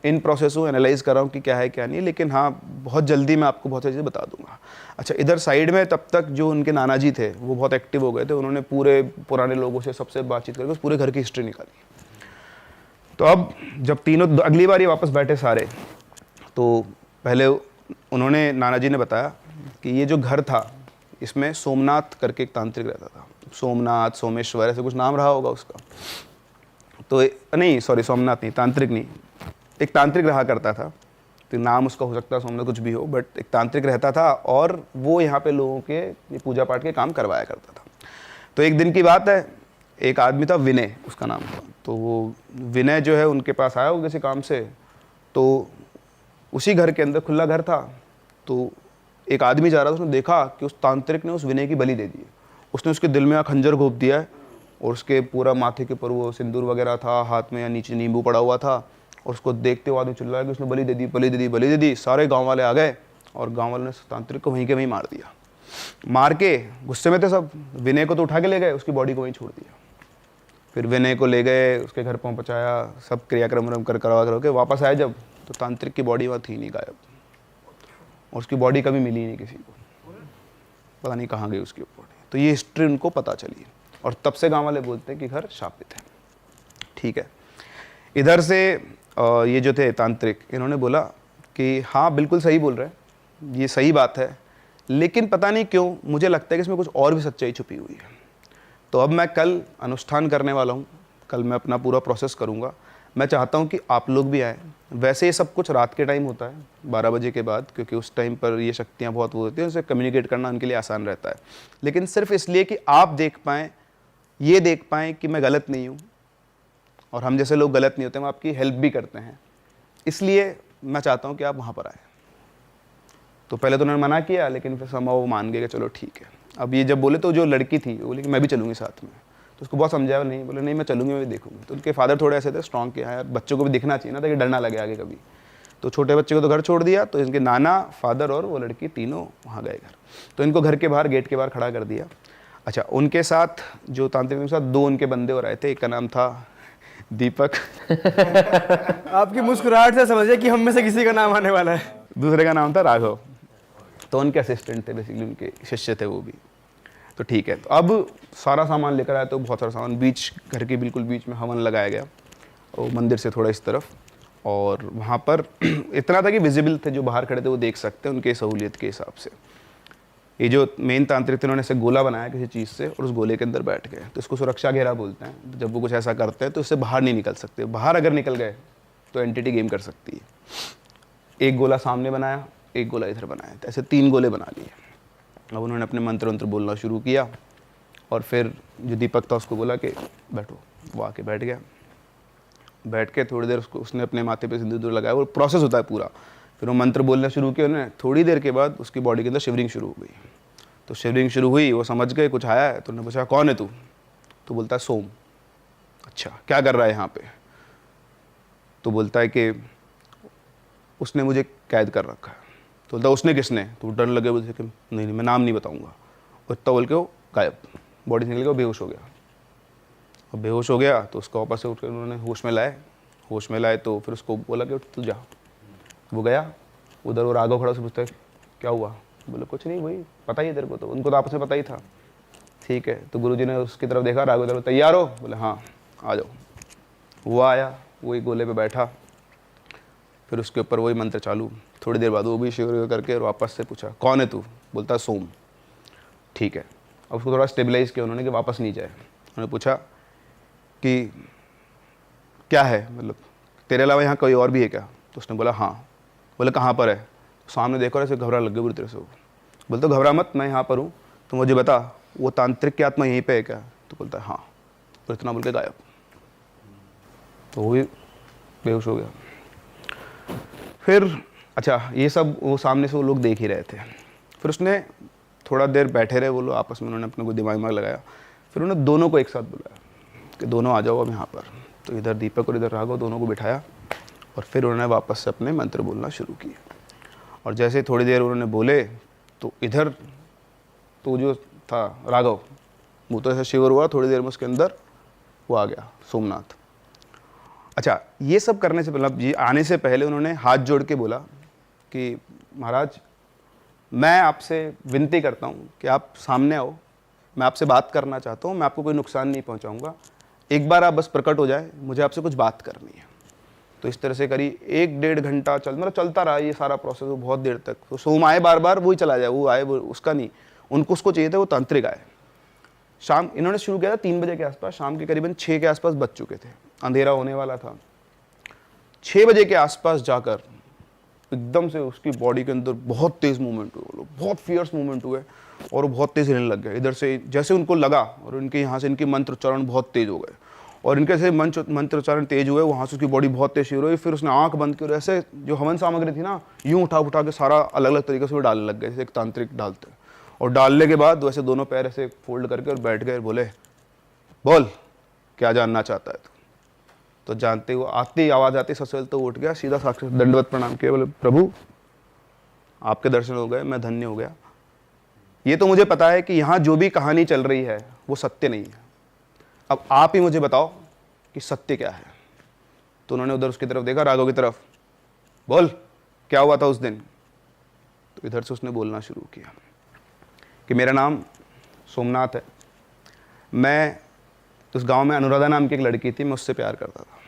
इन प्रोसेस को एनालाइज कर रहा हूँ कि क्या है क्या नहीं, लेकिन हाँ बहुत जल्दी मैं आपको बहुत सारी चीज़ें बता दूंगा। अच्छा, इधर साइड में तब तक जो उनके नाना जी थे वो बहुत एक्टिव हो गए थे। उन्होंने पूरे पुराने लोगों से सबसे बातचीत करके उस पूरे घर की हिस्ट्री निकाली। तो अब जब तीनों अगली बार ये वापस बैठे सारे, तो पहले उन्होंने, नाना जी ने बताया कि ये जो घर था इसमें सोमनाथ करके एक तांत्रिक रहता था। सोमनाथ, सोमेश्वर, ऐसे कुछ नाम रहा होगा उसका। तो नहीं, सॉरी, सोमनाथ नहीं, तांत्रिक नहीं, एक तांत्रिक रहा करता था। तो नाम उसका हो सकता है सोमनाथ, कुछ भी हो, बट एक तांत्रिक रहता था, और वो यहाँ पे लोगों के ये पूजा पाठ के काम करवाया करता था। तो एक दिन की बात है, एक आदमी था, विनय उसका नाम था। तो वो विनय जो है उनके पास आया हो किसी काम से। तो उसी घर के अंदर खुला घर था, तो एक आदमी जा रहा था, उसने देखा कि उस तांत्रिक ने उस विनय की बलि दे दी है। उसने उसके दिल में खंजर घोंप दिया है, और उसके पूरा माथे के ऊपर वो सिंदूर वगैरह था, हाथ में या नीचे नींबू पड़ा हुआ था, और उसको देखते हुए आदमी चिल्लाया कि उसने बलि दे दी, बलि दे दी, बलि दे दी। सारे गांव वाले आ गए, और गांव वालों ने तांत्रिक को वहीं के वहीं मार दिया। मार के गुस्से में थे सब, विनय को तो उठा के ले गए, उसकी बॉडी को वहीं छोड़ दिया। फिर विनय को ले गए, उसके घर पहुँचाया, सब क्रियाक्रम करवा के वापस आए जब, तो तांत्रिक की बॉडी वहाँ थी नहीं, गायब, और उसकी बॉडी कभी मिली नहीं किसी को, पता नहीं कहाँ गई उसकी बॉडी। तो ये हिस्ट्री उनको पता चली, और तब से गांव वाले बोलते हैं कि घर शापित है। ठीक है, इधर से ये जो थे तांत्रिक, इन्होंने बोला कि हाँ बिल्कुल सही बोल रहे हैं, ये सही बात है, लेकिन पता नहीं क्यों मुझे लगता है कि इसमें कुछ और भी सच्चाई छुपी हुई है। तो अब मैं कल अनुष्ठान करने वाला हूँ, कल मैं अपना पूरा प्रोसेस करूँगा। मैं चाहता हूँ कि आप लोग भी आएँ। वैसे ये सब कुछ रात के टाइम होता है 12 बजे के बाद, क्योंकि उस टाइम पर ये शक्तियाँ बहुत वो होती हैं, उनसे कम्युनिकेट करना उनके लिए आसान रहता है। लेकिन सिर्फ इसलिए कि आप देख पाएँ, ये देख पाएँ कि मैं गलत नहीं हूँ, और हम जैसे लोग गलत नहीं होते, हम आपकी हेल्प भी करते हैं, इसलिए मैं चाहता हूँ कि आप वहाँ पर आएँ। तो पहले तो उन्होंने मना किया, लेकिन फिर समय वो मान गए कि चलो ठीक है। अब ये जब बोले तो जो लड़की थी वो बोली कि मैं भी चलूँगी साथ में, तो उसको बहुत समझाया, नहीं बोले नहीं मैं चलूँगी, मैं भी देखूँगी। तो उनके फादर थोड़े ऐसे थे स्ट्रॉन्ग के, यार बच्चों को भी दिखना चाहिए ना, ताकि डर ना लगे आगे कभी। तो छोटे बच्चे को तो घर छोड़ दिया, तो इनके नाना, फादर और वो लड़की तीनों वहाँ गए घर। तो इनको घर के बाहर, गेट के बाहर खड़ा कर दिया। अच्छा, उनके साथ जो तांत्रिक के साथ 2 उनके बंदे और आए थे। एक का नाम था दीपक आपकी मुस्कुराहट से समझिए कि हम में से किसी का नाम आने वाला है। दूसरे का नाम था राघव। तो उनके असिस्टेंट थे, बेसिकली उनके शिष्य थे वो भी। तो ठीक है, तो अब सारा सामान लेकर आया, तो बहुत सारा सामान बीच, घर के बिल्कुल बीच में हवन लगाया गया, और मंदिर से थोड़ा इस तरफ, और वहाँ पर इतना था कि विजिबल थे, जो बाहर खड़े थे वो देख सकते हैं उनके सहूलियत के हिसाब से। ये जो मेन तांत्रिक थे, उन्होंने ऐसे गोला बनाया किसी चीज़ से, और उस गोले के अंदर बैठ गए। तो इसको सुरक्षा घेरा बोलते हैं। जब वो कुछ ऐसा करते हैं तो इससे बाहर नहीं निकल सकते। बाहर अगर निकल गए तो एंटिटी गेम कर सकती है। एक गोला सामने बनाया, एक गोला इधर बनाया, तो ऐसे 3 गोले बना लिए। अब उन्होंने अपने मंत्र वंत्र बोलना शुरू किया, और फिर जो दीपक था उसको बोला कि बैठो। वो आके बैठ गया। बैठ के थोड़ी देर उसने अपने माथे पे सिंदूर लगाया। वो प्रोसेस होता है पूरा। फिर वो मंत्र बोलना शुरू किया उन्होंने। थोड़ी देर के बाद उसकी बॉडी के अंदर शिवरिंग शुरू हो गई। तो शिवरिंग शुरू हुई, वो समझ गए कुछ आया है। तो उन्होंने पूछा कौन है तू? तो बोलता है सोम। अच्छा, क्या कर रहा है यहाँ पे? तो बोलता है कि उसने मुझे कैद कर रखा है। तो बोलता है उसने किसने? तो डर लगे, बोलते कि नहीं मैं नाम नहीं बताऊँगा। और इतना बोल के वो गायब, बॉडी से निकल गया, बेहोश हो गया। और बेहोश हो गया तो उसको वापस से उठ कर उन्होंने होश में लाए। होश में लाए तो फिर उसको बोला कि तू जा। वो गया, उधर वो राघव खड़ा, से पूछता है क्या हुआ? बोले कुछ नहीं, वही पता ही है तेरे को। तो उनको तो आपस में पता ही था। ठीक है, तो गुरुजी ने उसकी तरफ देखा, राघव तरफ, तैयार हो? बोले हाँ आ जाओ। वो आया, वही गोले पे बैठा, फिर उसके ऊपर वही मंत्र चालू। थोड़ी देर बाद वो भी शिविर करके और वापस से पूछा कौन है तू? बोलता है सोम। ठीक है, अब उसको थोड़ा स्टेबलाइज किया उन्होंने कि वापस नहीं जाए। उन्होंने पूछा कि क्या है, मतलब तेरे अलावा यहाँ कोई और भी है क्या? तो उसने बोला हाँ। बोले कहाँ पर है? तो सामने देखो, ऐसे घबरा लग गए बुरी तरह से। वो बोलते घबरा मत, मैं यहाँ पर हूँ, तो मुझे बता वो तांत्रिक की आत्मा यहीं पे है क्या? तो बोलता है हाँ। तो इतना बोल के गायब। तो वो भी बेहोश हो गया। फिर अच्छा, ये सब वो सामने से वो लोग देख ही रहे थे। फिर उसने थोड़ा देर बैठे रहे वो लोग आपस में, उन्होंने अपने को दिमाग में लगाया। फिर उन्होंने दोनों को एक साथ बुलाया कि दोनों आ जाओ अब यहाँ पर। तो इधर दीपक और इधर राघव, दोनों को बिठाया, और फिर उन्होंने वापस से अपने मंत्र बोलना शुरू किए। और जैसे थोड़ी देर उन्होंने बोले तो इधर तो जो था राघव, वो तो ऐसा शिवर हुआ, थोड़ी देर में उसके अंदर वो आ गया सोमनाथ। अच्छा, ये सब करने से मतलब ये आने से पहले उन्होंने हाथ जोड़ के बोला कि महाराज मैं आपसे विनती करता हूँ कि आप सामने आओ, मैं आपसे बात करना चाहता हूँ, मैं आपको कोई नुकसान नहीं पहुँचाऊँगा, एक बार आप बस प्रकट हो जाए, मुझे आपसे कुछ बात करनी है। तो इस तरह से करीब 1-1.5 घंटा मतलब चलता रहा ये सारा प्रोसेस, वो बहुत देर तक। तो सोम आए बार बार, वही चला जाए, वो आए वो उसका नहीं, उनको उसको चाहिए था वो तांत्रिक आए। शाम इन्होंने शुरू किया था 3 बजे के आसपास, शाम के करीबन 6 के आसपास बज चुके थे, अंधेरा होने वाला था। 6 बजे के आसपास जाकर एकदम से उसकी बॉडी के अंदर बहुत तेज़ मूवमेंट हुए, बहुत फियर्स मूवमेंट हुए, और वो बहुत तेज़ हिलने लग गए इधर से, जैसे उनको लगा। और इनके यहाँ से इनके मंत्र उच्चारण बहुत तेज़ हो गए, और इनके से मंत्र उच्चारण तेज हुए, वहाँ से उसकी बॉडी बहुत तेज शुरू हुई। फिर उसने आंख बंद की और ऐसे जो हवन सामग्री थी ना, यूँ उठा के सारा अलग अलग तरीके से वो डालने लग गए, जैसे एक तांत्रिक डालते। और डालने के बाद वैसे दोनों पैर ऐसे फोल्ड करके और बैठ गए। बोले बोल क्या जानना चाहता है तू? तो जानते हुए आती आवाज़ आती सबसे तो उठ गया, सीधा साक्षात दंडवत प्रणाम किया। बोले प्रभु आपके दर्शन हो गए, मैं धन्य हो गया। ये तो मुझे पता है कि यहाँ जो भी कहानी चल रही है वो सत्य नहीं है, अब आप ही मुझे बताओ कि सत्य क्या है। तो उन्होंने उधर उसकी तरफ देखा, राघव की तरफ, बोल क्या हुआ था उस दिन? तो इधर से उसने बोलना शुरू किया कि मेरा नाम सोमनाथ है, मैं उस गांव में अनुराधा नाम की एक लड़की थी, मैं उससे प्यार करता था,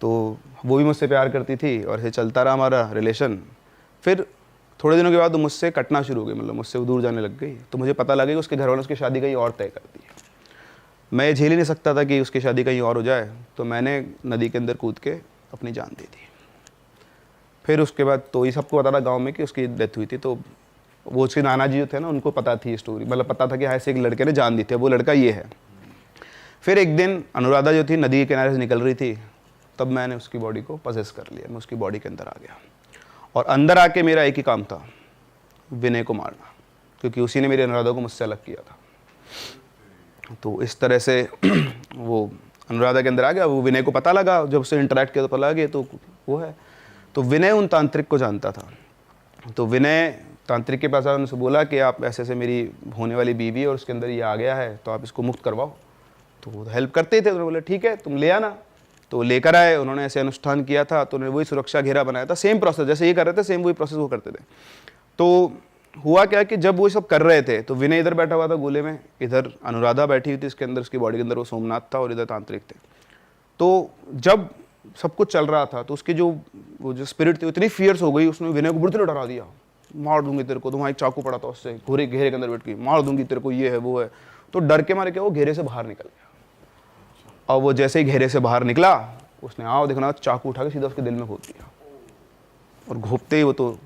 तो वो भी मुझसे प्यार करती थी, और ऐसे चलता रहा हमारा रिलेशन। फिर थोड़े दिनों के बाद वो मुझसे कटना शुरू हो गई, मतलब मुझसे वो दूर जाने लग गई। तो मुझे पता लगा कि उसके घर वालों ने उसकी शादी कहीं और तय कर दी। मैं ये झेल ही नहीं सकता था कि उसकी शादी कहीं और हो जाए, तो मैंने नदी के अंदर कूद के अपनी जान दे दी। फिर उसके बाद तो ये सबको पता था गांव में कि उसकी डेथ हुई थी, तो वो उसके नाना जी जो थे ना, उनको पता थी स्टोरी, मतलब पता था कि हाँ ऐसे एक लड़के ने जान दी थी, वो लड़का ये है। फिर एक दिन अनुराधा जो थी नदी के किनारे से निकल रही थी, तब मैंने उसकी बॉडी को पजेस कर लिया, मैं उसकी बॉडी के अंदर आ गया। और अंदर आके मेरा एक ही काम था, विनय को मारना, क्योंकि उसी ने मेरी अनुराधा को मुझसे अलग किया था। तो इस तरह से वो अनुराधा के अंदर आ गया। वो विनय को पता लगा, जब उससे इंटरेक्ट किया तो पता लगा तो वो है। तो विनय उन तांत्रिक को जानता था, तो विनय तांत्रिक के पास आया, उनसे बोला कि आप ऐसे ऐसे मेरी होने वाली बीवी है और उसके अंदर ये आ गया है, तो आप इसको मुक्त करवाओ। तो वो हेल्प करते थे, उन्होंने बोला ठीक है तुम ले आना। तो लेकर आए, उन्होंने ऐसे अनुष्ठान किया था, तो उन्होंने वही सुरक्षा घेरा बनाया था, सेम प्रोसेस जैसे ये कर रहे थे, सेम वही प्रोसेस वो करते थे। तो हुआ क्या कि जब वो सब कर रहे थे, तो विनय इधर बैठा हुआ था गोले में, इधर अनुराधा बैठी हुई थी, इसके अंदर उसकी बॉडी के अंदर वो सोमनाथ था और इधर तांत्रिक थे। तो जब सब कुछ चल रहा था, तो उसकी वो जो स्पिरिट थी इतनी फियर्स हो गई, उसने विनय को बुढ़ते डरा दिया, मार दूंगी तेरे को। तो वहाँ एक चाकू पड़ा था, उससे घेरे के अंदर बैठ के मार दूंगी तेरे को, ये है वो है। तो डर के मारे क्या वो घेरे से बाहर निकल गया। और वो जैसे ही घेरे से बाहर निकला, उसने आओ देखना चाकू उठा के सीधा उसके दिल में घोप दिया, और घोपते ही वो तो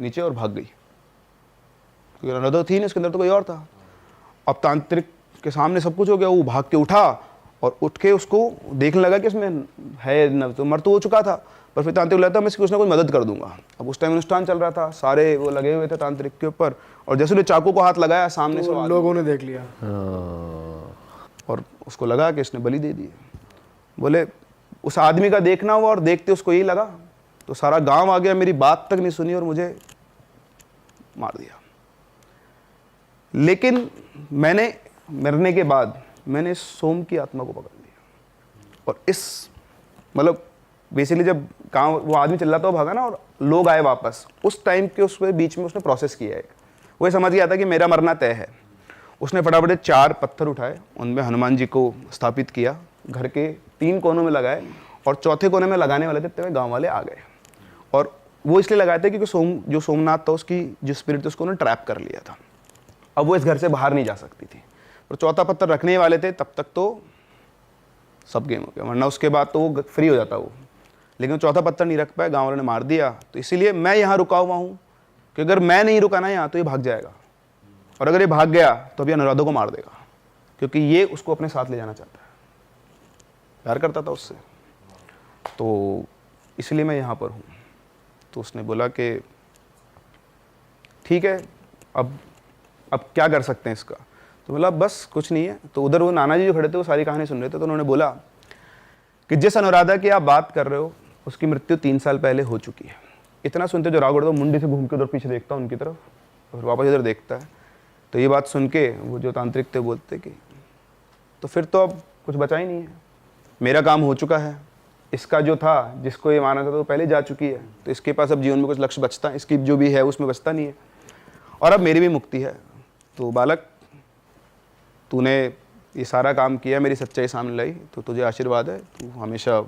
नीचे और भाग गई, क्योंकि अनुराधा थी नहीं उसके अंदर, तो कोई और था। अब तांत्रिक के सामने सब कुछ हो गया, वो भाग के उठा और उठ के उसको देखने लगा कि इसमें है न, तो मर तो हो चुका था, पर फिर तांत्रिक लगा था मैं इसकी कुछ ना कुछ मदद कर दूंगा। अब उस टाइम अनुष्ठान चल रहा था, सारे वो लगे हुए थे तांत्रिक के ऊपर, और जैसे उसने चाकू को हाथ लगाया सामने से लोगों ने देख लिया और उसको लगा कि इसने बलि दे दी। बोले उस आदमी का देखना हुआ और देखते उसको यही लगा, तो सारा गांव आ गया, मेरी बात तक नहीं सुनी और मुझे मार दिया। लेकिन मैंने मरने के बाद मैंने सोम की आत्मा को पकड़ लिया, और इस मतलब बेसिकली जब गांव वो आदमी चल रहा था वो भागा ना, और लोग आए वापस, उस टाइम के उसके बीच में उसने प्रोसेस किया है, वो समझ गया था कि मेरा मरना तय है। उसने फटाफट 4 पत्थर उठाए, उनमें हनुमान जी को स्थापित किया, घर के 3 कोनों में लगाए, और चौथे कोने में लगाने वाले थे तब गाँव वाले आ गए। और वो इसलिए लगाए थे क्योंकि जो सोमनाथ था उसकी जो स्पिरिट थी उसको उन्होंने ट्रैप कर लिया था, अब वो इस घर से बाहर नहीं जा सकती थी। और चौथा पत्थर रखने वाले थे, तब तक तो सब गेम हो गया, वरना उसके बाद तो वो फ्री हो जाता वो। लेकिन चौथा पत्थर नहीं रख पाया, गाँव वालों ने मार दिया। तो इसीलिए मैं यहाँ रुका हुआ हूँ कि अगर मैं नहीं रुका ना यहाँ तो ये भाग जाएगा, और अगर ये भाग गया तो अभी अनुराधा को मार देगा, क्योंकि ये उसको अपने साथ ले जाना चाहता है, प्यार करता था उससे, तो इसलिए मैं यहाँ पर हूँ। तो उसने बोला कि ठीक है अब क्या कर सकते हैं इसका। तो बोला बस कुछ नहीं है। तो उधर वो नाना जी जो खड़े थे वो सारी कहानी सुन रहे थे, तो उन्होंने बोला कि जिस अनुराधा की आप बात कर रहे हो उसकी मृत्यु 3 साल पहले हो चुकी है। इतना सुनते जो राग उड़ता मुंडी से घूम के उधर पीछे देखता उनकी तरफ, और वापस इधर देखता है। तो ये बात सुन के वो जो तांत्रिक थे बोलते कि तो फिर तो अब कुछ बचा ही नहीं है, मेरा काम हो चुका है, इसका जो था जिसको ये माना था तो पहले जा चुकी है, तो इसके पास अब जीवन में कुछ लक्ष्य बचता है, इसकी जो भी है उसमें बचता नहीं है, और अब मेरी भी मुक्ति है। तो बालक तूने ये सारा काम किया, मेरी सच्चाई सामने लाई, तो तुझे आशीर्वाद है, तू हमेशा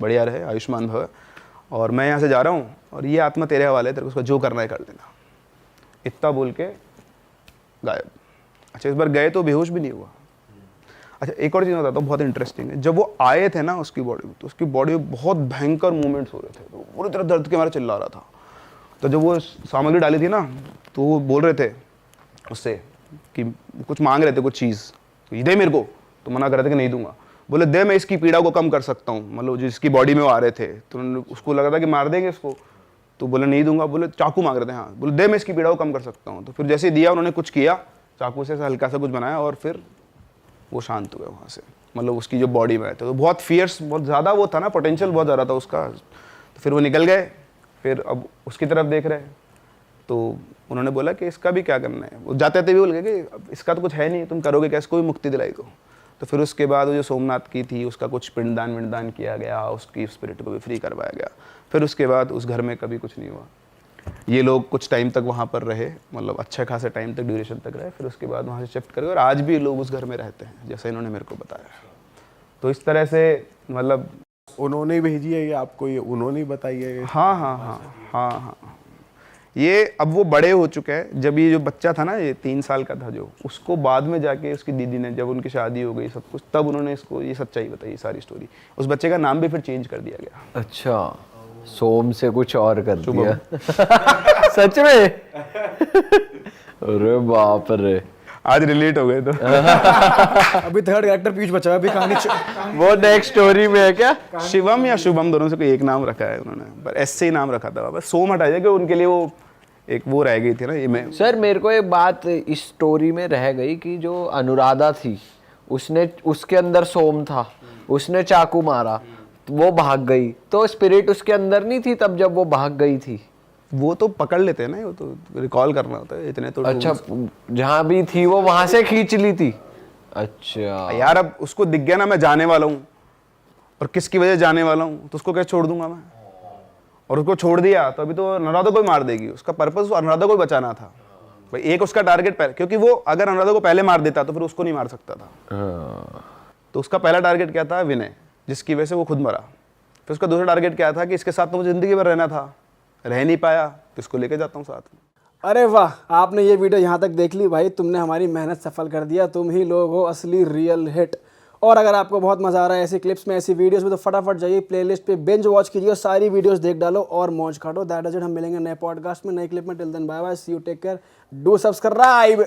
बढ़िया रहे, आयुष्मान भव, और मैं यहाँ से जा रहा हूँ और ये आत्मा तेरे हवाले है, तेरे को उसका जो करना है कर देना। इतना बोल के गायब। अच्छा इस बार गए तो बेहोश भी नहीं हुआ। अच्छा एक और चीज़ बताता हूँ बहुत इंटरेस्टिंग है, जब वो आए थे ना उसकी बॉडी में, तो उसकी बॉडी में बहुत भयंकर मूवमेंट्स हो रहे थे, तो पूरी तरह दर्द के मारे चिल्ला रहा था। तो जब वो सामग्री डाली थी ना, तो वो बोल रहे थे उससे कि कुछ मांग रहे थे कुछ चीज़, तो दे मेरे को, तो मना कर रहे थे कि नहीं दूंगा। बोले दे मैं इसकी पीड़ा को कम कर सकता हूँ, मतलब जिसकी बॉडी में वो आ रहे थे, तो उसको लगा था कि मार देंगे इसको, तो बोले नहीं दूंगा। बोले चाकू मांग रहे थे, हाँ, बोले दे मैं इसकी पीड़ा को कम कर सकता हूँ। तो फिर जैसे दिया उन्होंने कुछ किया, चाकू से हल्का सा कुछ बनाया और फिर वो शांत हुए वहाँ से, मतलब उसकी जो बॉडी में आए थे। तो बहुत फियर्स, बहुत ज़्यादा वो था ना, पोटेंशियल बहुत ज़्यादा था उसका। तो फिर वो निकल गए, फिर अब उसकी तरफ देख रहे हैं, तो उन्होंने बोला कि इसका भी क्या करना है। वो जाते थे भी बोल गए कि इसका तो कुछ है नहीं, तुम करोगे क्या, इसको भी मुक्ति दिलाई दो। तो फिर उसके बाद वो जो सोमनाथ की थी उसका कुछ पिंडदान विंडदान किया गया, उसकी स्पिरिट को भी फ्री करवाया गया। फिर उसके बाद उस घर में कभी कुछ नहीं हुआ। ये लोग कुछ टाइम तक वहाँ पर रहे, मतलब अच्छा खासा टाइम तक, ड्यूरेशन तक रहे, फिर उसके बाद वहाँ से शिफ्ट कर गए, और आज भी लोग उस घर में रहते हैं जैसा इन्होंने मेरे को बताया। तो इस तरह से मतलब उन्होंने भेजी है या आपको ये उन्होंने बताई है? हाँ हाँ हाँ हाँ हाँ, ये अब वो बड़े हो चुके हैं। जब ये जो बच्चा था ना, ये 3 साल का था जो, उसको बाद में जाके उसकी दीदी ने, जब उनकी शादी हो गई सब कुछ, तब उन्होंने इसको ये सच्चाई बताई, सारी स्टोरी। उस बच्चे का नाम भी फिर चेंज कर दिया गया। अच्छा, सोम से कुछ और कर दिया। सच में? अरे बाप रे, आज रिलेट हो गए तो। अभी थर्ड कैरेक्टर पीछे बचा है, अभी कहानी वो नेक्स्ट स्टोरी में है क्या? शिवम या शुभम दोनों से कोई एक नाम रखा है उन्होंने, पर एस से ही नाम रखा था। बस सोम हटा दिया कि उनके लिए वो एक वो रह गई थी ना। ये मैं सर मेरे को एक बात इस स्टोरी में रह गई कि जो अनुराधा थी, उसने, उसके अंदर सोम था, उसने चाकू मारा, वो भाग गई, तो स्पिरिट उसके अंदर नहीं थी तब जब वो भाग गई थी? वो तो पकड़ लेते हैं ना, वो तो रिकॉल करना होता है इतने तो। अच्छा, जहाँ भी थी वो वहां से खींच ली थी। अच्छा यार, अब उसको दिख गया ना मैं जाने वाला हूँ और किसकी वजह जाने वाला हूँ, तो उसको कैसे छोड़ दूंगा मैं? और उसको छोड़ दिया तो अभी तो अनुराधा को ही मार देगी। उसका पर्पस अनुराधा को ही बचाना था भाई। एक उसका टारगेट पहले, क्योंकि वो अगर अनुराधा को पहले मार देता तो फिर उसको नहीं मार सकता था। तो उसका पहला टारगेट क्या था? विनय, जिसकी वजह से वो खुद मरा। फिर उसका दूसरा टारगेट क्या था कि इसके साथ तो मुझे जिंदगी भर रहना था, रह नहीं पाया तो इसको लेके जाता हूँ साथ में। अरे वाह, आपने ये वीडियो यहाँ तक देख ली भाई, तुमने हमारी मेहनत सफल कर दिया। तुम ही लोग हो असली रियल हिट। और अगर आपको बहुत मजा आ रहा है ऐसी क्लिप्स में, ऐसी वीडियोस में, तो फटाफट जाइए प्लेलिस्ट पे बिंज वॉच कीजिए और सारी वीडियोस देख डालो और मौज काटो। That is it. हम मिलेंगे नए पॉडकास्ट में, नए क्लिप में। Till then bye bye, see you, take care, do subscribe.